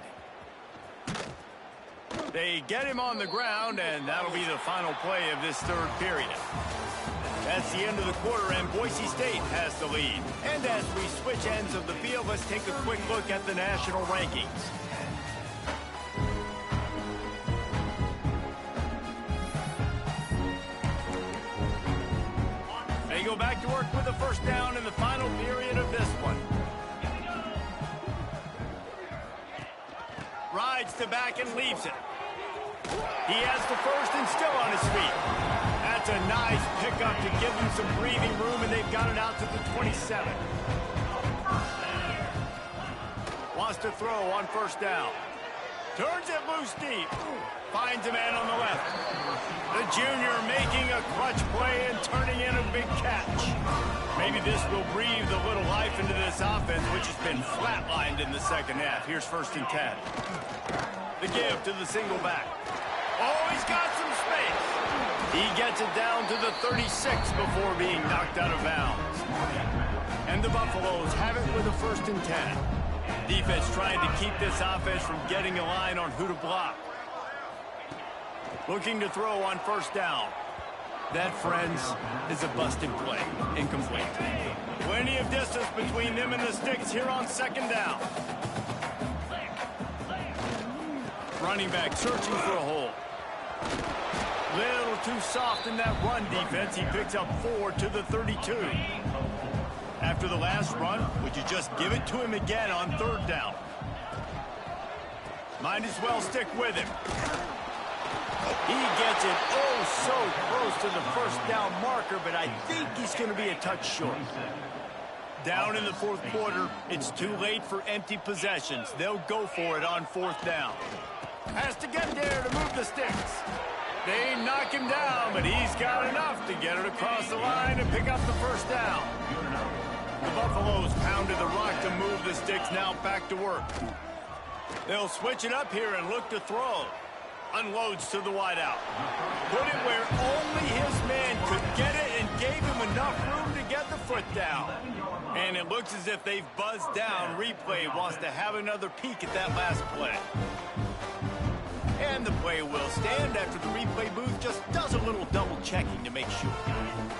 They get him on the ground, and that'll be the final play of this third period. That's the end of the quarter, and Boise State has the lead. And as we switch ends of the field, let's take a quick look at the national rankings. They go back to work with a first down in the final period of this one. Rides to back and leaves it. He has the first and still on his feet. That's a nice pickup to give them some breathing room, and they've got it out to the 27. Wants to throw on first down. Turns it loose deep. Finds a man on the left. The junior making a clutch play and turning in a big catch. Maybe this will breathe a little life into this offense, which has been flatlined in the second half. Here's 1st and 10. The give to the single back. Oh, he's got some space. He gets it down to the 36 before being knocked out of bounds. And the Buffaloes have it with a 1st and 10. Defense trying to keep this offense from getting a line on who to block. Looking to throw on first down. That, friends, is a busted play. Incomplete. Plenty of distance between them and the sticks here on second down. Running back searching for a hole. Little too soft in that run defense. He picks up 4 to the 32. After the last run, would you just give it to him again on third down? Might as well stick with him. He gets it so close to the first down marker, but I think he's going to be a touch short. Down in the fourth quarter, it's too late for empty possessions. They'll go for it on 4th down. Has to get there to move the sticks. They knock him down, but he's got enough to get it across the line and pick up the first down. The Buffaloes pounded the rock to move the sticks, now back to work. They'll switch it up here and look to throw. Unloads to the wideout. Put it where only his man could get it and gave him enough room to get the foot down. And it looks as if they've buzzed down. Replay wants to have another peek at that last play. And the play will stand after the replay booth just does a little double checking to make sure.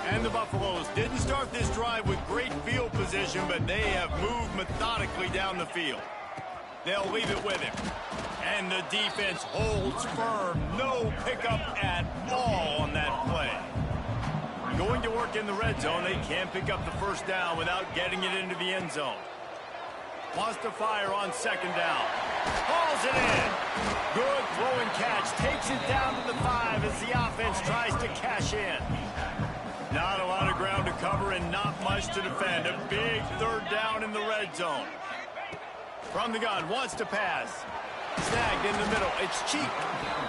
And the Buffaloes didn't start this drive with great field position, but they have moved methodically down the field. They'll leave it with him. And the defense holds firm. No pickup at all on that play. Going to work in the red zone. They can't pick up the first down without getting it into the end zone. Wants to fire on second down. Hauls it in. Good throw and catch. Takes it down to the 5 as the offense tries to cash in. Not a lot of ground to cover and not much to defend. A big third down in the red zone. From the gun, wants to pass. Snagged in the middle. It's Cheek.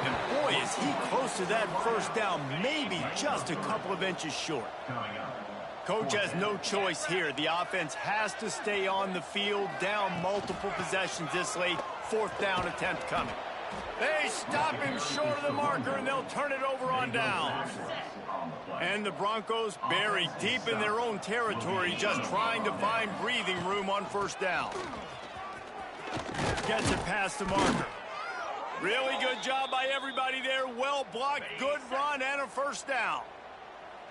And boy, is he close to that first down. Maybe just a couple of inches short. Coach has no choice here. The offense has to stay on the field, down multiple possessions this late. 4th down attempt coming. They stop him short of the marker, and they'll turn it over on downs. And the Broncos buried deep in their own territory, just trying to find breathing room on first down. Gets it past the marker. Really good job by everybody there. Well blocked, good run, and a first down.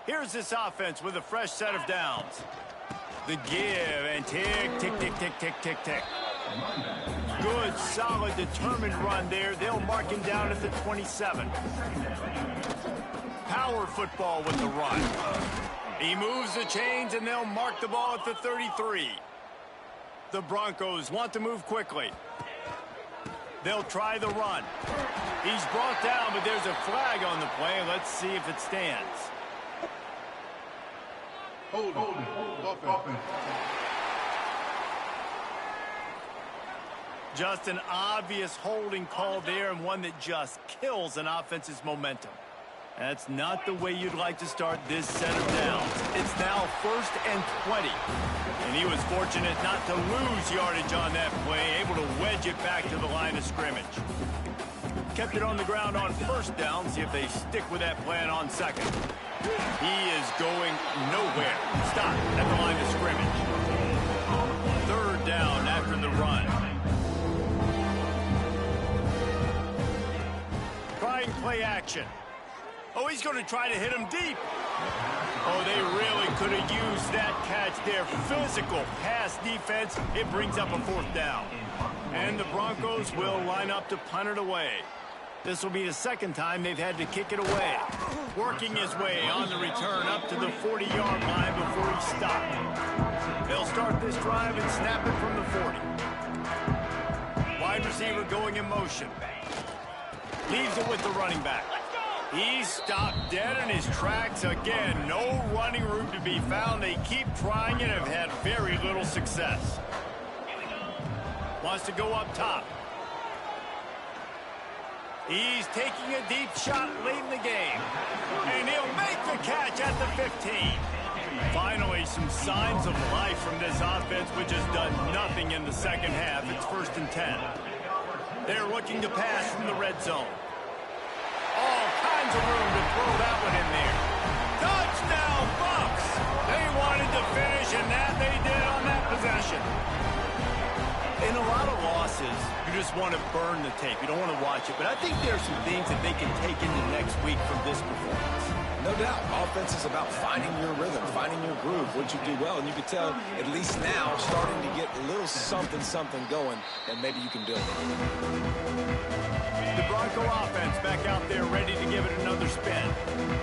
Here's this offense with a fresh set of downs. The give and tick, tick, tick, tick, tick, tick, tick. Good, solid, determined run there. They'll mark him down at the 27. Power football with the run. He moves the chains, and they'll mark the ball at the 33. The Broncos want to move quickly. They'll try the run. He's brought down, but there's a flag on the play. Let's see if it stands. Offense. Just an obvious holding call there, and one that just kills an offense's momentum. That's not the way you'd like to start this set of downs. It's now 1st and 20. And he was fortunate not to lose yardage on that play, able to wedge it back to the line of scrimmage. Kept it on the ground on 1st down. See if they stick with that plan on 2nd. He is going nowhere. Stop at the line of scrimmage. 3rd down after the run. Trying play action. Oh, he's going to try to hit him deep. Oh, they really could have used that catch there. Physical pass defense. It brings up a 4th down. And the Broncos will line up to punt it away. This will be the 2nd time they've had to kick it away. Working his way on the return up to the 40-yard line before he stopped. They'll start this drive and snap it from the 40. Wide receiver going in motion. Leaves it with the running back. He stopped dead in his tracks again. No running room to be found. They keep trying and have had very little success. Wants to go up top. He's taking a deep shot late in the game. And he'll make the catch at the 15. Finally, some signs of life from this offense, which has done nothing in the 2nd half. It's 1st and 10. They're looking to pass from the red zone. All kinds of room to throw that one in there. Touchdown, Bucs! They wanted to finish, and that they did on that possession. In a lot of losses, you just want to burn the tape. You don't want to watch it. But I think there are some things that they can take into next week from this performance. No doubt. Offense is about finding your rhythm, finding your groove, what you do well. And you can tell, at least now, starting to get a little something going that maybe you can build. The Bronco offense back out there ready to give it another spin.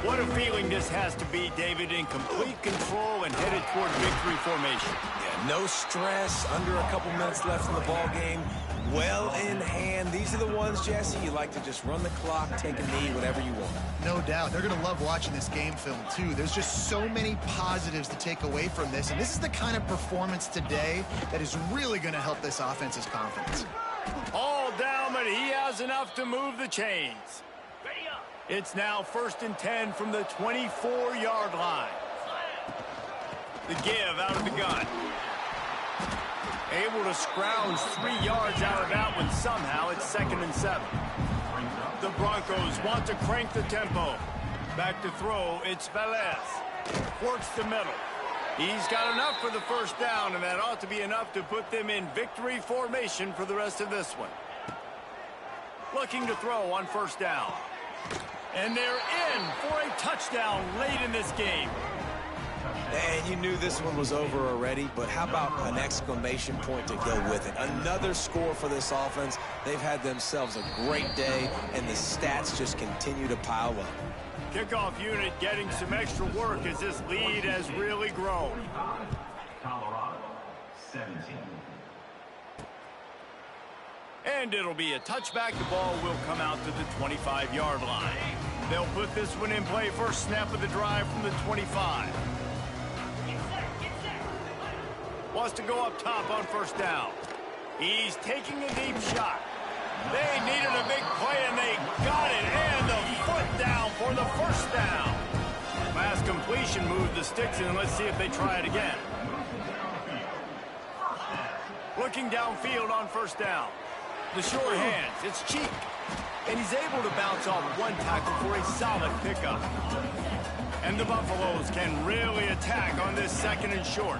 What a feeling this has to be, David, in complete control and headed toward victory formation. Yeah, no stress, under a couple minutes left in the ball game. Well in hand. These are the ones, Jesse, you like to just run the clock, take a knee, whatever you want. No doubt. They're going to love watching this game film, too. There's just so many positives to take away from this, and this is the kind of performance today that is really going to help this offense's confidence. All down, but he has enough to move the chains. It's now 1st and 10 from the 24-yard line. The give out of the gun. Able to scrounge 3 yards out of that one somehow. It's 2nd and 7. The Broncos want to crank the tempo. Back to throw, it's Velez. Works the middle. He's got enough for the 1st down, and that ought to be enough to put them in victory formation for the rest of this one. Looking to throw on 1st down. And they're in for a touchdown late in this game. And you knew this one was over already, but how about an exclamation point to go with it? Another score for this offense. They've had themselves a great day, and the stats just continue to pile up. Kickoff unit getting some extra work as this lead has really grown. Colorado, 17. And it'll be a touchback. The ball will come out to the 25-yard line. They'll put this one in play. First snap of the drive from the 25. Wants to go up top on 1st down. He's taking a deep shot. They needed a big play, and they got it. And the foot down for the 1st down. Pass completion moved the sticks in. Let's see if they try it again. Looking downfield on 1st down. The short hands. It's Cheek. And he's able to bounce off one tackle for a solid pickup. And the Buffaloes can really attack on this 2nd and short.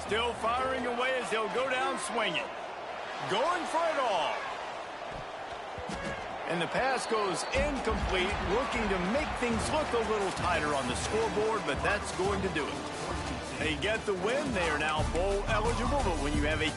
Still firing away as they'll go down swinging. Going for it all. And the pass goes incomplete, looking to make things look a little tighter on the scoreboard, but that's going to do it. They get the win. They are now bowl eligible, but when you have a